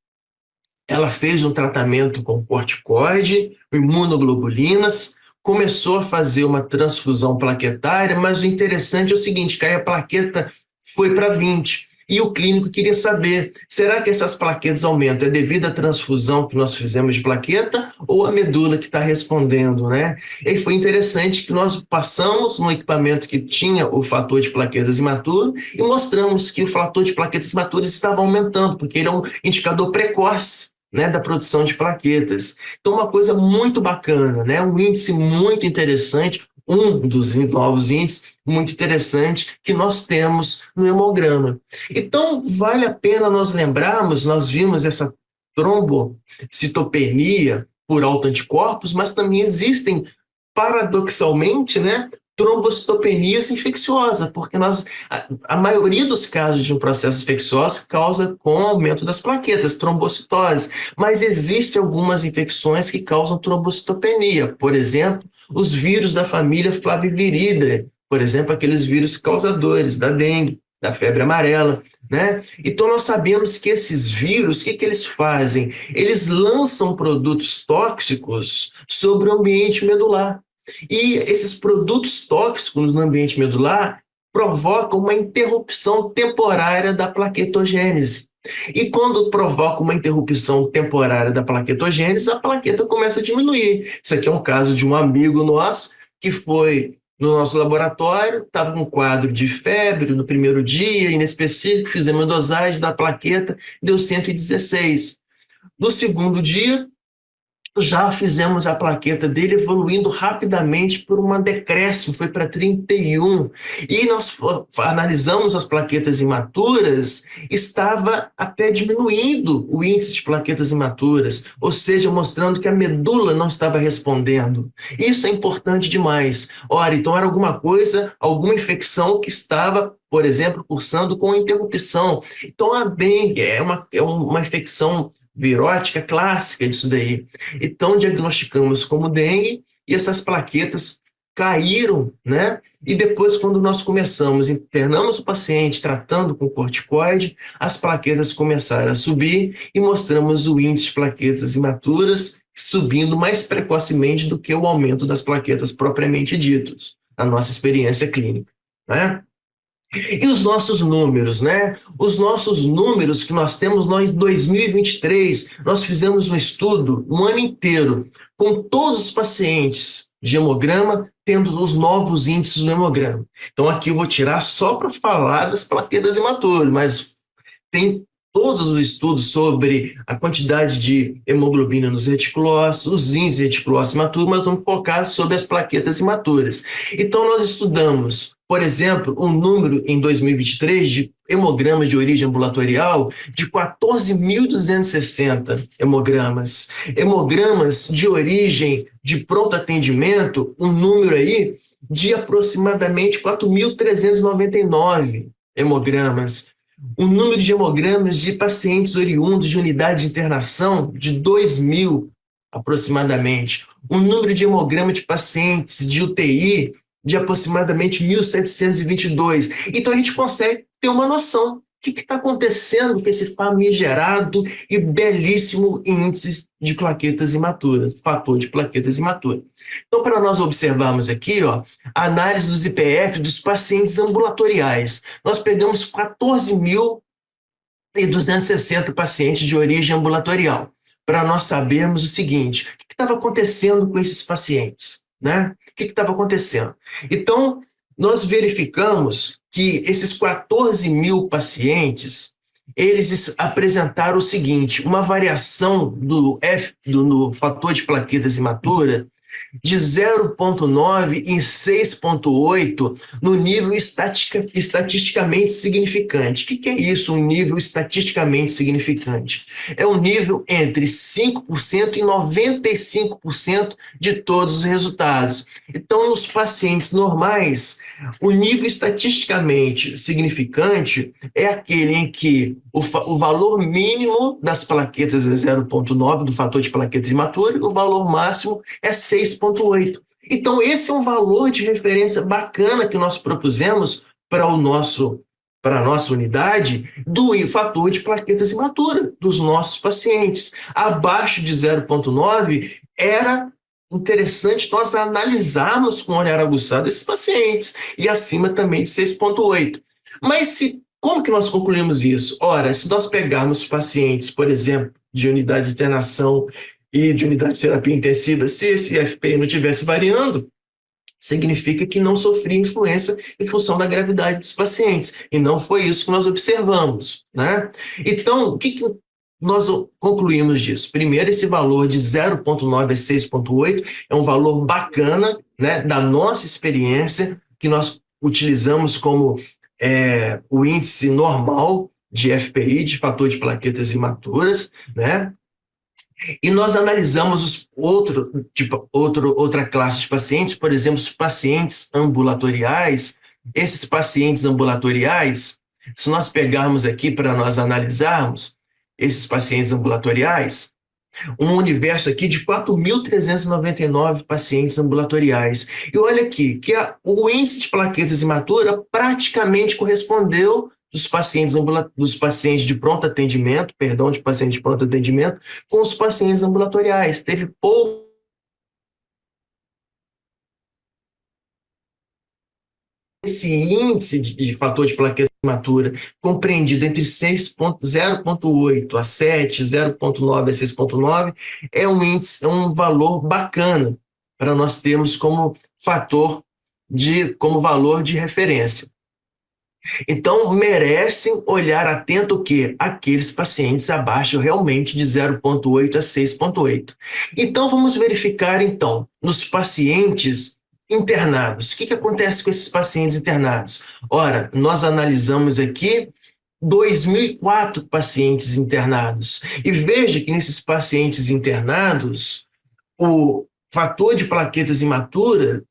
ela fez um tratamento com corticoide, imunoglobulinas, começou a fazer uma transfusão plaquetária, mas o interessante é o seguinte, que aí a plaqueta foi para 20. E o clínico queria saber, será que essas plaquetas aumentam? É devido à transfusão que nós fizemos de plaqueta ou a medula que está respondendo, né? E foi interessante que nós passamos no equipamento que tinha o fator de plaquetas imaturo e mostramos que o fator de plaquetas imaturas estava aumentando, porque ele é um indicador precoce, né, da produção de plaquetas. Então, uma coisa muito bacana, né? Um índice muito interessante, um dos novos índices muito interessante que nós temos no hemograma. Então, vale a pena nós lembrarmos, nós vimos essa trombocitopenia por autoanticorpos, mas também existem, paradoxalmente, né, trombocitopenias infecciosas, porque a maioria dos casos de um processo infeccioso causa com aumento das plaquetas, trombocitose, mas existem algumas infecções que causam trombocitopenia, por exemplo, os vírus da família Flaviviridae, por exemplo, aqueles vírus causadores da dengue, da febre amarela, né? Então nós sabemos que esses vírus, o que eles fazem? Eles lançam produtos tóxicos sobre o ambiente medular. E esses produtos tóxicos no ambiente medular provocam uma interrupção temporária da plaquetogênese. E quando provoca uma interrupção temporária da plaquetogênese, a plaqueta começa a diminuir. Isso aqui é um caso de um amigo nosso que foi no nosso laboratório, estava com um quadro de febre no primeiro dia, inespecífico, fizemos a dosagem da plaqueta, deu 116. No segundo dia, já fizemos a plaqueta dele evoluindo rapidamente por um decréscimo, foi para 31. E nós analisamos as plaquetas imaturas, estava até diminuindo o índice de plaquetas imaturas, ou seja, mostrando que a medula não estava respondendo. Isso é importante demais. Ora, então era alguma coisa, alguma infecção que estava, por exemplo, cursando com interrupção. Então a dengue é uma infecção virótica clássica disso daí. Então, diagnosticamos como dengue e essas plaquetas caíram, né? E depois, quando nós começamos, internamos o paciente tratando com corticoide, as plaquetas começaram a subir e mostramos o índice de plaquetas imaturas subindo mais precocemente do que o aumento das plaquetas propriamente ditos, na nossa experiência clínica, né? E os nossos números, né? Os nossos números que nós temos em 2023, nós fizemos um estudo um ano inteiro com todos os pacientes de hemograma tendo os novos índices do hemograma. Então aqui eu vou tirar só para falar das plaquetas imaturas, mas tem todos os estudos sobre a quantidade de hemoglobina nos reticulócitos, os índices reticulócitos imaturos, mas vamos focar sobre as plaquetas imaturas. Então, nós estudamos, por exemplo, um número em 2023 de hemogramas de origem ambulatorial de 14.260 hemogramas. Hemogramas de origem de pronto atendimento, um número aí de aproximadamente 4.399 hemogramas. O número de hemogramas de pacientes oriundos de unidade de internação de 2.000 aproximadamente. O número de hemograma de pacientes de UTI de aproximadamente 1.722. Então a gente consegue ter uma noção do que está acontecendo com esse famigerado e belíssimo índice de plaquetas imaturas, fator de plaquetas imaturas. Então, para nós observarmos aqui, ó, a análise dos IPF dos pacientes ambulatoriais. Nós pegamos 14.260 pacientes de origem ambulatorial, para nós sabermos o seguinte: o que estava acontecendo com esses pacientes, né? O que estava acontecendo? Então, nós verificamos que esses 14.000 pacientes, eles apresentaram o seguinte: uma variação no fator de plaquetas imatura de 0,9 em 6,8 no nível estatisticamente significante. O que é isso, um nível estatisticamente significante? É um nível entre 5% e 95% de todos os resultados. Então, nos pacientes normais, o nível estatisticamente significante é aquele em que o valor mínimo das plaquetas é 0,9 do fator de plaqueta imatura e o valor máximo é 6,8. Então, esse é um valor de referência bacana que nós propusemos para a nossa unidade do fator de plaquetas imatura dos nossos pacientes. Abaixo de 0,9 era interessante nós analisarmos com olhar aguçado esses pacientes, e acima também de 6,8. Mas como que nós concluímos isso? Ora, se nós pegarmos pacientes, por exemplo, de unidade de internação e de unidade de terapia intensiva, se esse FPI não estivesse variando, significa que não sofria influência em função da gravidade dos pacientes. E não foi isso que nós observamos, né? Então, o que nós concluímos disso? Primeiro, esse valor de 0,9 a 6,8 é um valor bacana, né, da nossa experiência, que nós utilizamos como o índice normal de FPI, de fator de plaquetas imaturas, né? E nós analisamos outra classe de pacientes, por exemplo, os pacientes ambulatoriais. Esses pacientes ambulatoriais, se nós pegarmos aqui para nós analisarmos esses pacientes ambulatoriais, um universo aqui de 4.399 pacientes ambulatoriais. E olha aqui, que o índice de plaquetas imatura praticamente correspondeu dos pacientes de pronto atendimento, de pacientes de pronto atendimento, com os pacientes ambulatoriais. Teve pouco esse índice de fator de plaqueta imatura, compreendido entre 0,8 a 7, 0,9 a 6,9, é um índice, é um valor bacana para nós termos como como valor de referência. Então, merecem olhar atento o quê? Aqueles pacientes abaixo realmente de 0,8 a 6,8. Então, vamos verificar, então, nos pacientes internados. O que acontece com esses pacientes internados? Ora, nós analisamos aqui 2.004 pacientes internados. E veja que nesses pacientes internados, o fator de plaquetas imatura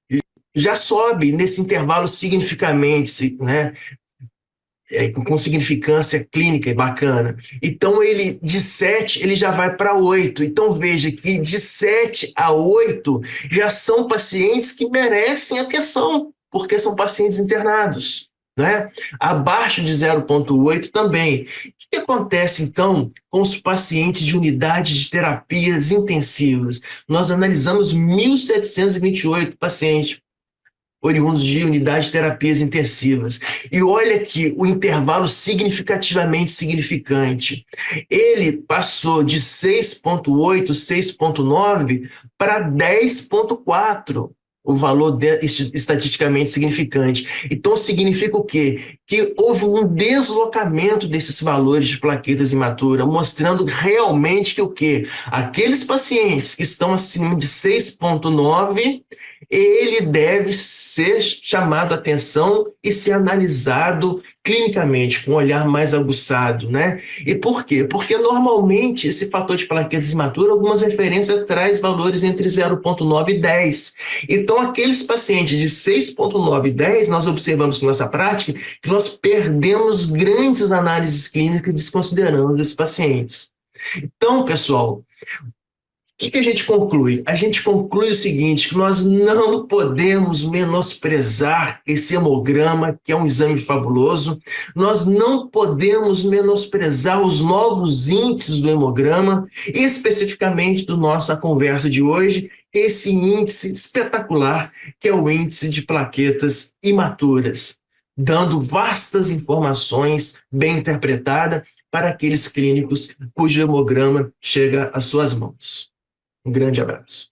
já sobe nesse intervalo significativamente, né? com significância clínica e bacana. Então, ele de 7 ele já vai para 8. Então, veja que de 7 a 8 já são pacientes que merecem atenção, porque são pacientes internados, né? Abaixo de 0,8 também. O que acontece, então, com os pacientes de unidade de terapias intensivas? Nós analisamos 1.728 pacientes oriundos de unidade de terapias intensivas. E olha aqui o intervalo significativamente significante. Ele passou de 6,8, 6,9 para 10,4 o valor estatisticamente significante. Então, significa o quê? Que houve um deslocamento desses valores de plaquetas imaturas, mostrando realmente que o quê? Aqueles pacientes que estão acima de 6,9 ele deve ser chamado a atenção e ser analisado clinicamente, com um olhar mais aguçado, né? E por quê? Porque normalmente esse fator de plaquetas imatura, algumas referências traz valores entre 0,9 e 10. Então, aqueles pacientes de 6,9 e 10, nós observamos com nossa prática que nós perdemos grandes análises clínicas desconsiderando esses pacientes. Então, pessoal, que a gente conclui? A gente conclui o seguinte, que nós não podemos menosprezar esse hemograma, que é um exame fabuloso, nós não podemos menosprezar os novos índices do hemograma, especificamente do nossa conversa de hoje, esse índice espetacular, que é o índice de plaquetas imaturas, dando vastas informações bem interpretadas para aqueles clínicos cujo hemograma chega às suas mãos. Um grande abraço.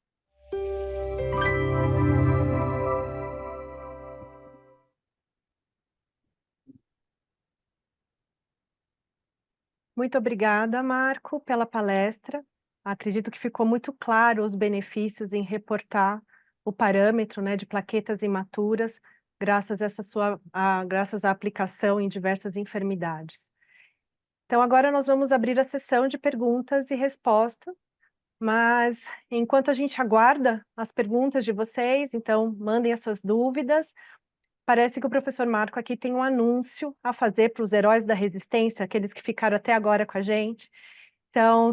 Muito obrigada, Marco, pela palestra. Acredito que ficou muito claro os benefícios em reportar o parâmetro, né, de plaquetas imaturas, graças à aplicação em diversas enfermidades. Então, agora nós vamos abrir a sessão de perguntas e respostas, mas enquanto a gente aguarda as perguntas de vocês, então mandem as suas dúvidas. Parece que o professor Marco aqui tem um anúncio a fazer para os heróis da resistência, aqueles que ficaram até agora com a gente. Então,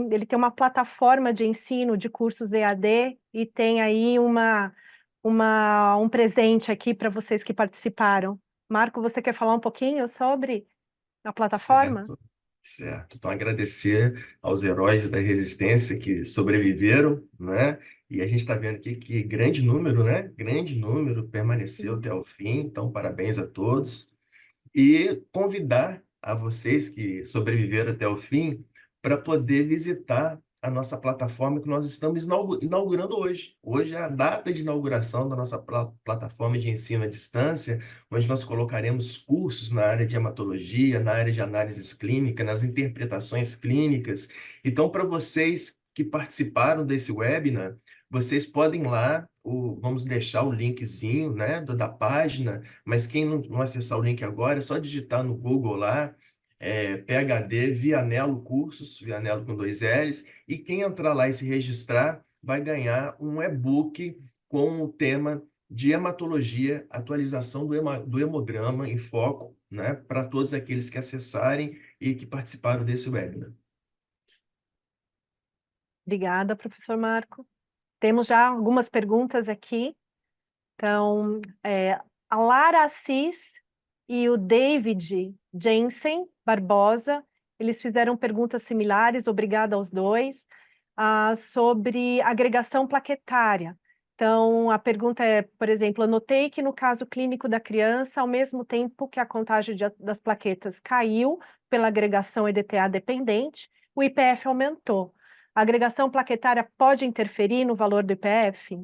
ele tem uma plataforma de ensino de cursos EAD e tem aí um presente aqui para vocês que participaram. Marco, você quer falar um pouquinho sobre a plataforma? Certo, certo. Então, agradecer aos heróis da resistência que sobreviveram, né? E a gente está vendo aqui que grande número, né? Grande número permaneceu até o fim. Então, parabéns a todos. E convidar a vocês que sobreviveram até o fim para poder visitar a nossa plataforma que nós estamos inaugurando hoje. Hoje é a data de inauguração da nossa plataforma de ensino à distância, onde nós colocaremos cursos na área de hematologia, na área de análises clínicas, nas interpretações clínicas. Então, para vocês que participaram desse webinar, vocês podem ir lá, vamos deixar o linkzinho, né, da página, mas quem não acessar o link agora, é só digitar no Google lá, PhD Vianello Cursos, Vianello com 2 L's, e quem entrar lá e se registrar vai ganhar um e-book com o tema de hematologia, atualização do hemograma em foco, né, para todos aqueles que acessarem e que participaram desse webinar. Obrigada, professor Marco. Temos já algumas perguntas aqui. Então, a Lara Assis e o David Jensen Barbosa, eles fizeram perguntas similares, obrigada aos dois, sobre agregação plaquetária. Então, a pergunta é, por exemplo, eu notei que no caso clínico da criança, ao mesmo tempo que a contagem das plaquetas caiu pela agregação EDTA dependente, o IPF aumentou. A agregação plaquetária pode interferir no valor do IPF?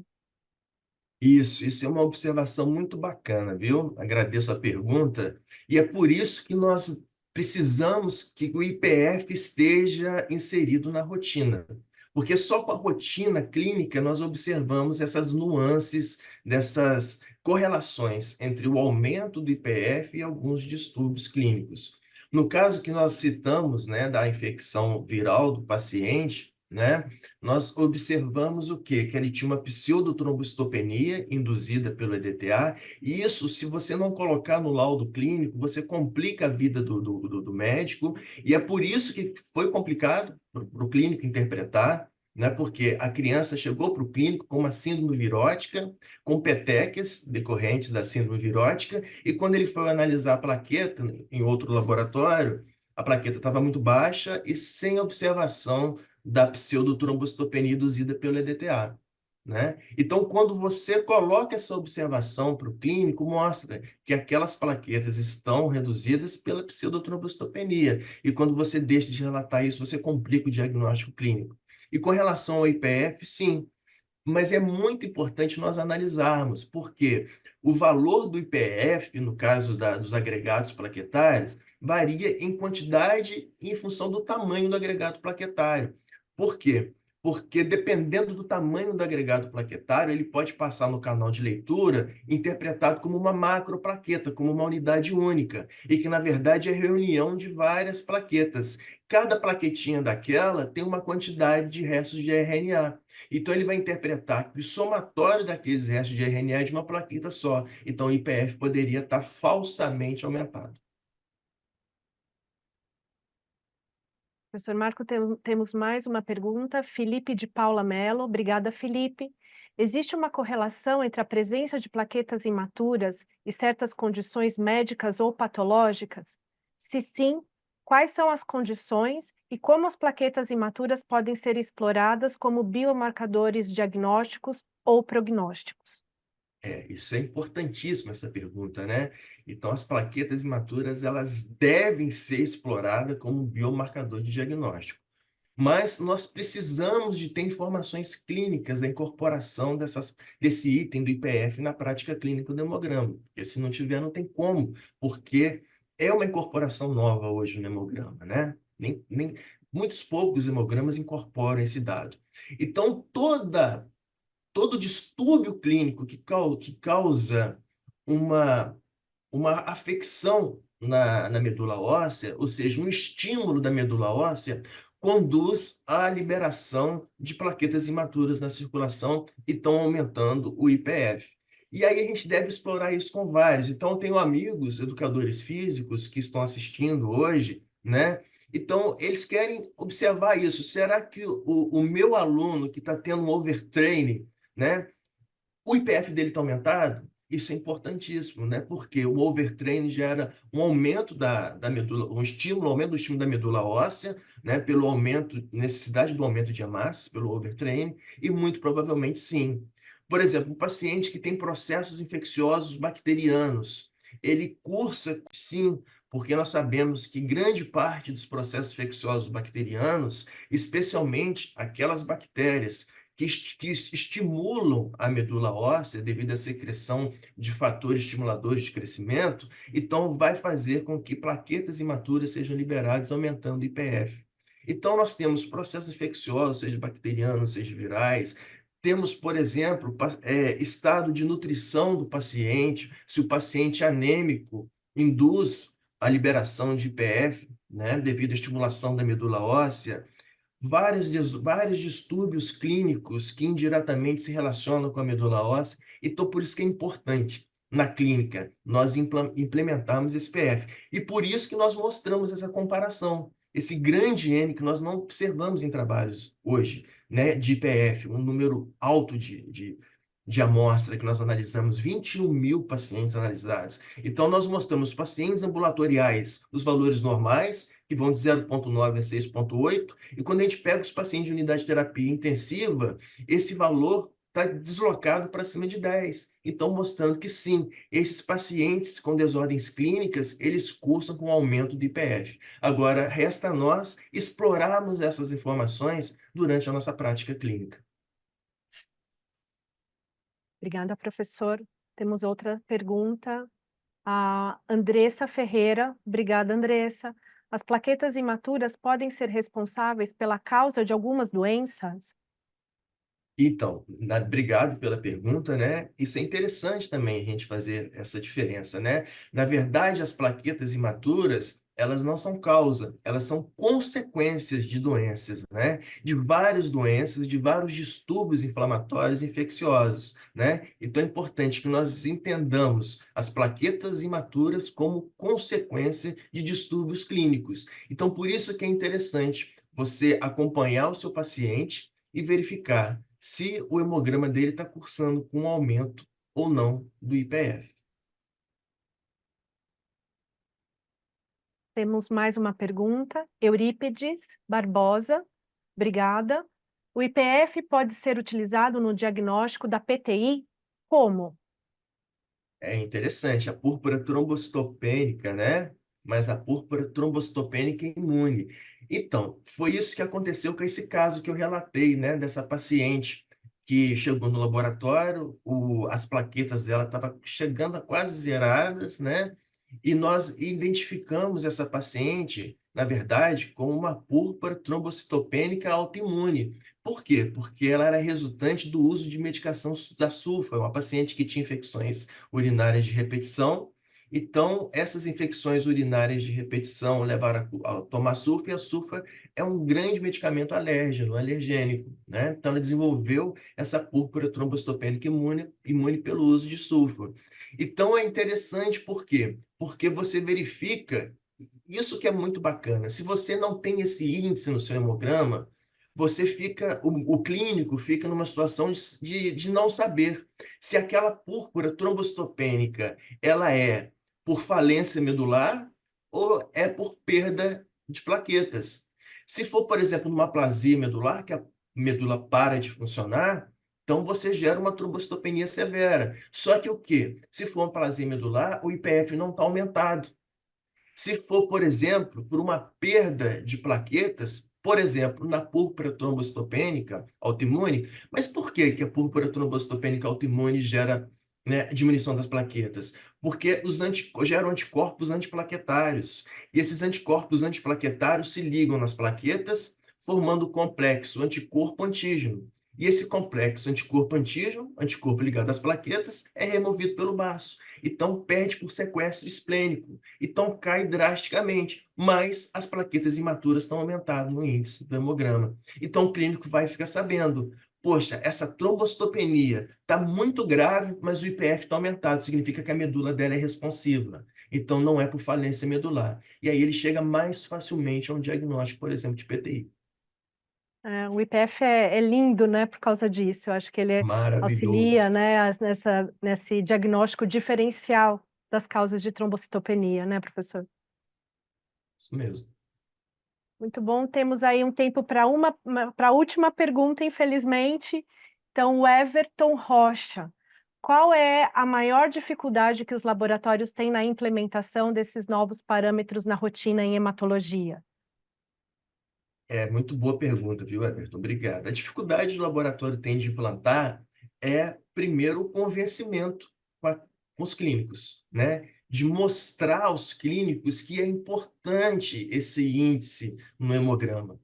Isso é uma observação muito bacana, viu? Agradeço a pergunta. E é por isso que nós precisamos que o IPF esteja inserido na rotina. Porque só com a rotina clínica nós observamos essas nuances, dessas correlações entre o aumento do IPF e alguns distúrbios clínicos. No caso que nós citamos, né, da infecção viral do paciente, né? Nós observamos o quê? Que ele tinha uma pseudotrombocitopenia induzida pelo EDTA, e isso, se você não colocar no laudo clínico, você complica a vida do médico, e é por isso que foi complicado para o clínico interpretar, né? Porque a criança chegou para o clínico com uma síndrome virótica, com petequias decorrentes da síndrome virótica, e quando ele foi analisar a plaqueta em outro laboratório, a plaqueta estava muito baixa e sem observação da pseudotrombocitopenia induzida pelo EDTA, né? Então, quando você coloca essa observação para o clínico, mostra que aquelas plaquetas estão reduzidas pela pseudotrombocitopenia. E quando você deixa de relatar isso, você complica o diagnóstico clínico. E com relação ao IPF, sim, mas é muito importante nós analisarmos, porque o valor do IPF, no caso dos agregados plaquetários, varia em quantidade e em função do tamanho do agregado plaquetário. Por quê? Porque dependendo do tamanho do agregado plaquetário, ele pode passar no canal de leitura interpretado como uma macroplaqueta, como uma unidade única, e que na verdade é reunião de várias plaquetas. Cada plaquetinha daquela tem uma quantidade de restos de RNA. Então, ele vai interpretar que o somatório daqueles restos de RNA é de uma plaqueta só. Então, o IPF poderia estar falsamente aumentado. Professor Marco, temos mais uma pergunta. Felipe de Paula Mello. Obrigada, Felipe. Existe uma correlação entre a presença de plaquetas imaturas e certas condições médicas ou patológicas? Se sim, quais são as condições e como as plaquetas imaturas podem ser exploradas como biomarcadores diagnósticos ou prognósticos? Isso é importantíssimo, essa pergunta, né? Então, as plaquetas imaturas, elas devem ser exploradas como biomarcador de diagnóstico. Mas nós precisamos de ter informações clínicas da incorporação desse item do IPF na prática clínica do hemograma. Porque se não tiver, não tem como, porque é uma incorporação nova hoje no hemograma, né? Muitos poucos hemogramas incorporam esse dado. Então, todo distúrbio clínico que causa uma afecção na medula óssea, ou seja, um estímulo da medula óssea, conduz à liberação de plaquetas imaturas na circulação e estão aumentando o IPF. E aí a gente deve explorar isso com vários. Então, eu tenho amigos, educadores físicos, que estão assistindo hoje, né? Então, eles querem observar isso. Será que o meu aluno que está tendo um overtraining, né? O IPF dele está aumentado? Isso é importantíssimo, né? Porque o overtraining gera um aumento da medula, um estímulo, um aumento do estímulo da medula óssea, né? Pelo aumento, necessidade do aumento de hemácias, pelo overtraining, e muito provavelmente sim. Por exemplo, um paciente que tem processos infecciosos bacterianos, ele cursa sim, porque nós sabemos que grande parte dos processos infecciosos bacterianos, especialmente aquelas bactérias que estimulam a medula óssea devido à secreção de fatores estimuladores de crescimento, então vai fazer com que plaquetas imaturas sejam liberadas, aumentando o IPF. Então, nós temos processos infecciosos, seja bacterianos, seja virais. Temos, por exemplo, estado de nutrição do paciente, se o paciente anêmico induz a liberação de IPF, né, devido à estimulação da medula óssea, vários distúrbios clínicos que indiretamente se relacionam com a medula óssea, então por isso que é importante, na clínica, nós implementarmos esse PF. E por isso que nós mostramos essa comparação, esse grande N que nós não observamos em trabalhos hoje, né, de IPF, um número alto de amostra, que nós analisamos 21 mil pacientes analisados. Então, nós mostramos pacientes ambulatoriais, os valores normais, que vão de 0,9 a 6,8, e quando a gente pega os pacientes de unidade de terapia intensiva, esse valor está deslocado para cima de 10. Então, mostrando que sim, esses pacientes com desordens clínicas, eles cursam com aumento do IPF. Agora, resta a nós explorarmos essas informações durante a nossa prática clínica. Obrigada, professor. Temos outra pergunta. A Andressa Ferreira. Obrigada, Andressa. As plaquetas imaturas podem ser responsáveis pela causa de algumas doenças? Então, obrigado pela pergunta, né? Isso é interessante também a gente fazer essa diferença, né? Na verdade, as plaquetas imaturas, elas não são causa, elas são consequências de doenças, né? De várias doenças, de vários distúrbios inflamatórios e infecciosos, né? Então é importante que nós entendamos as plaquetas imaturas como consequência de distúrbios clínicos. Então, por isso que é interessante você acompanhar o seu paciente e verificar se o hemograma dele está cursando com um aumento ou não do IPF. Temos mais uma pergunta. Eurípedes Barbosa, obrigada. O IPF pode ser utilizado no diagnóstico da PTI? Como? É interessante, a púrpura trombocitopênica, né? Mas a púrpura trombocitopênica é imune. Então, foi isso que aconteceu com esse caso que eu relatei, né? Dessa paciente que chegou no laboratório, as plaquetas dela estavam chegando a quase zeradas, né? E nós identificamos essa paciente, na verdade, com uma púrpura trombocitopênica autoimune. Por quê? Porque ela era resultante do uso de medicação da sulfa, uma paciente que tinha infecções urinárias de repetição. Então, essas infecções urinárias de repetição levaram a tomar sulfa, e a sulfa é um grande medicamento alérgeno, alergênico, né? Então, ela desenvolveu essa púrpura trombocitopênica imune pelo uso de sulfa. Então, é interessante por quê? Porque você verifica, isso que é muito bacana, se você não tem esse índice no seu hemograma, você fica, o clínico fica numa situação de não saber se aquela púrpura trombocitopênica ela é por falência medular ou é por perda de plaquetas. Se for, por exemplo, numa aplasia medular, que a medula para de funcionar, então você gera uma trombocitopenia severa. Só que o quê? Se for uma aplasia medular, o IPF não está aumentado. Se for, por exemplo, por uma perda de plaquetas, por exemplo, na púrpura trombocitopênica autoimune, mas por que que a púrpura trombocitopênica autoimune gera, né, diminuição das plaquetas? Porque geram anticorpos antiplaquetários. E esses anticorpos antiplaquetários se ligam nas plaquetas, formando o complexo anticorpo-antígeno. E esse complexo anticorpo-antígeno, anticorpo ligado às plaquetas, é removido pelo baço. Então, perde por sequestro esplênico. Então cai drasticamente, mas as plaquetas imaturas estão aumentadas no índice do hemograma. Então o clínico vai ficar sabendo, poxa, essa trombocitopenia está muito grave, mas o IPF está aumentado, significa que a medula dela é responsiva. Então não é por falência medular. E aí ele chega mais facilmente a um diagnóstico, por exemplo, de PTI. O IPF é lindo, né, por causa disso. Eu acho que ele auxilia, Maravilhoso. né, nesse diagnóstico diferencial das causas de trombocitopenia, né, professor? Isso mesmo. Muito bom. Temos aí um tempo para a última pergunta, infelizmente. Então, o Everton Rocha. Qual é a maior dificuldade que os laboratórios têm na implementação desses novos parâmetros na rotina em hematologia? É muito boa pergunta, viu, Everton? Obrigado. A dificuldade do laboratório tem de implantar é, primeiro, o convencimento com os clínicos, né? De mostrar aos clínicos que é importante esse índice no hemograma.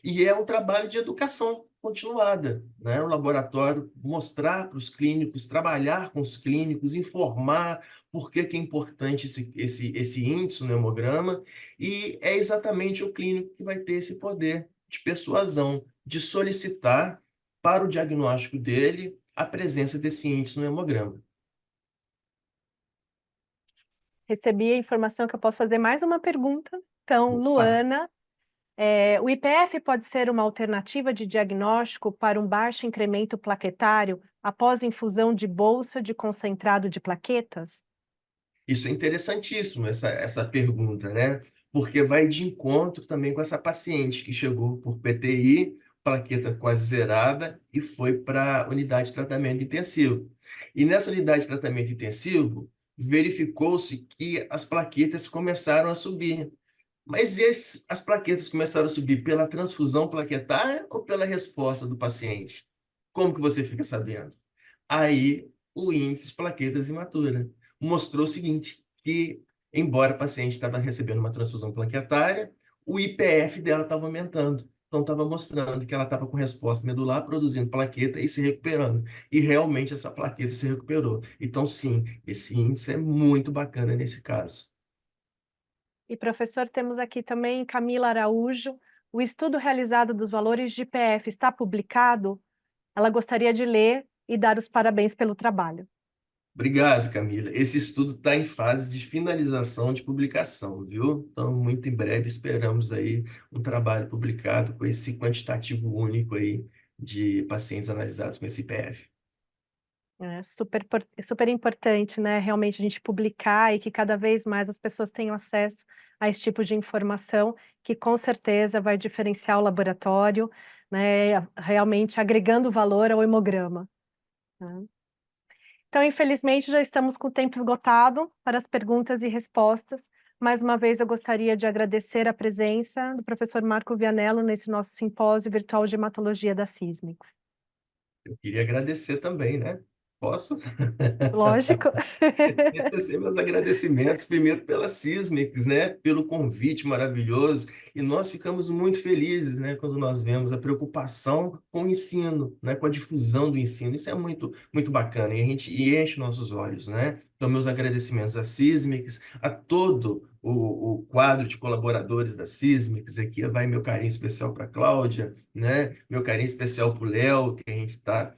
E é um trabalho de educação continuada, né? O laboratório mostrar para os clínicos, trabalhar com os clínicos, informar por que que é importante esse índice no hemograma, e é exatamente o clínico que vai ter esse poder de persuasão, de solicitar para o diagnóstico dele a presença desse índice no hemograma. Recebi a informação que eu posso fazer mais uma pergunta. Então, Opa! Luana, o IPF pode ser uma alternativa de diagnóstico para um baixo incremento plaquetário após infusão de bolsa de concentrado de plaquetas? Isso é interessantíssimo, essa pergunta, né? Porque vai de encontro também com essa paciente que chegou por PTI, plaqueta quase zerada, e foi para a unidade de tratamento intensivo. E nessa unidade de tratamento intensivo, verificou-se que as plaquetas começaram a subir. Mas as plaquetas começaram a subir pela transfusão plaquetária ou pela resposta do paciente? Como que você fica sabendo? Aí, o índice de plaquetas imatura mostrou o seguinte, que embora a paciente estava recebendo uma transfusão plaquetária, o IPF dela estava aumentando. Então, estava mostrando que ela estava com resposta medular, produzindo plaqueta e se recuperando. E realmente essa plaqueta se recuperou. Então, sim, esse índice é muito bacana nesse caso. E, professor, temos aqui também Camila Araújo. O estudo realizado dos valores de IPF está publicado? Ela gostaria de ler e dar os parabéns pelo trabalho. Obrigado, Camila. Esse estudo está em fase de finalização de publicação, viu? Então, muito em breve esperamos aí um trabalho publicado com esse quantitativo único aí de pacientes analisados com esse IPF. É super importante, né? Realmente a gente publicar e que cada vez mais as pessoas tenham acesso a esse tipo de informação, que com certeza vai diferenciar o laboratório, né? Realmente agregando valor ao hemograma, né? Então, infelizmente, já estamos com o tempo esgotado para as perguntas e respostas. Mais uma vez, eu gostaria de agradecer a presença do professor Marco Vianello nesse nosso simpósio virtual de hematologia da Sysmex. Eu queria agradecer também, né? Posso? Lógico. Agradecer meus agradecimentos, primeiro pela Sysmex, né, pelo convite maravilhoso, e nós ficamos muito felizes, né, quando nós vemos a preocupação com o ensino, né, com a difusão do ensino. Isso é muito, muito bacana, e a gente enche nossos olhos, né? Então, meus agradecimentos à Sysmex, a todo o quadro de colaboradores da Sysmex. Aqui vai meu carinho especial para a Cláudia, né, meu carinho especial para o Léo, que a gente está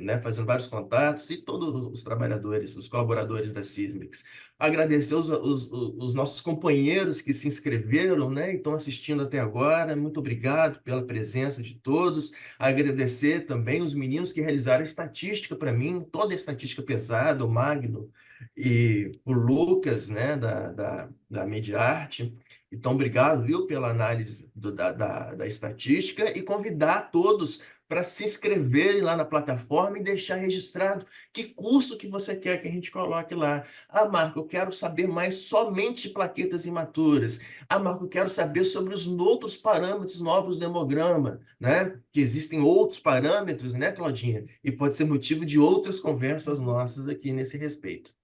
né, fazendo vários contatos, e todos os trabalhadores, os colaboradores da Sysmex. Agradecer os nossos companheiros que se inscreveram, né, e estão assistindo até agora. Muito obrigado pela presença de todos. Agradecer também os meninos que realizaram a estatística para mim, toda a estatística pesada, o Magno e o Lucas, né, da MediArt. Então, obrigado, viu, pela análise da estatística, e convidar todos para se inscreverem lá na plataforma e deixar registrado que curso que você quer que a gente coloque lá. Ah, Marco, eu quero saber mais somente de plaquetas imaturas. Ah, Marco, eu quero saber sobre os outros parâmetros novos do hemograma, né? Que existem outros parâmetros, né, Claudinha? E pode ser motivo de outras conversas nossas aqui nesse respeito.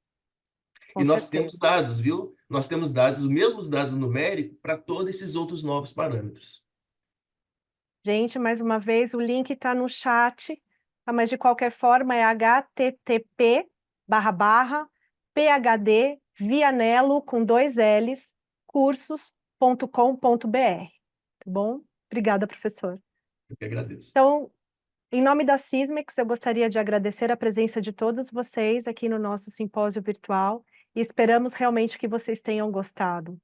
E Com nós certeza. temos dados, viu? Nós temos dados, os mesmos dados numéricos para todos esses outros novos parâmetros. Gente, mais uma vez, o link está no chat, tá? Mas de qualquer forma é http://PhD Vianello com 2 L's cursos.com.br, tá bom? Obrigada, professor. Eu que agradeço. Então, em nome da Sysmex, eu gostaria de agradecer a presença de todos vocês aqui no nosso simpósio virtual e esperamos realmente que vocês tenham gostado.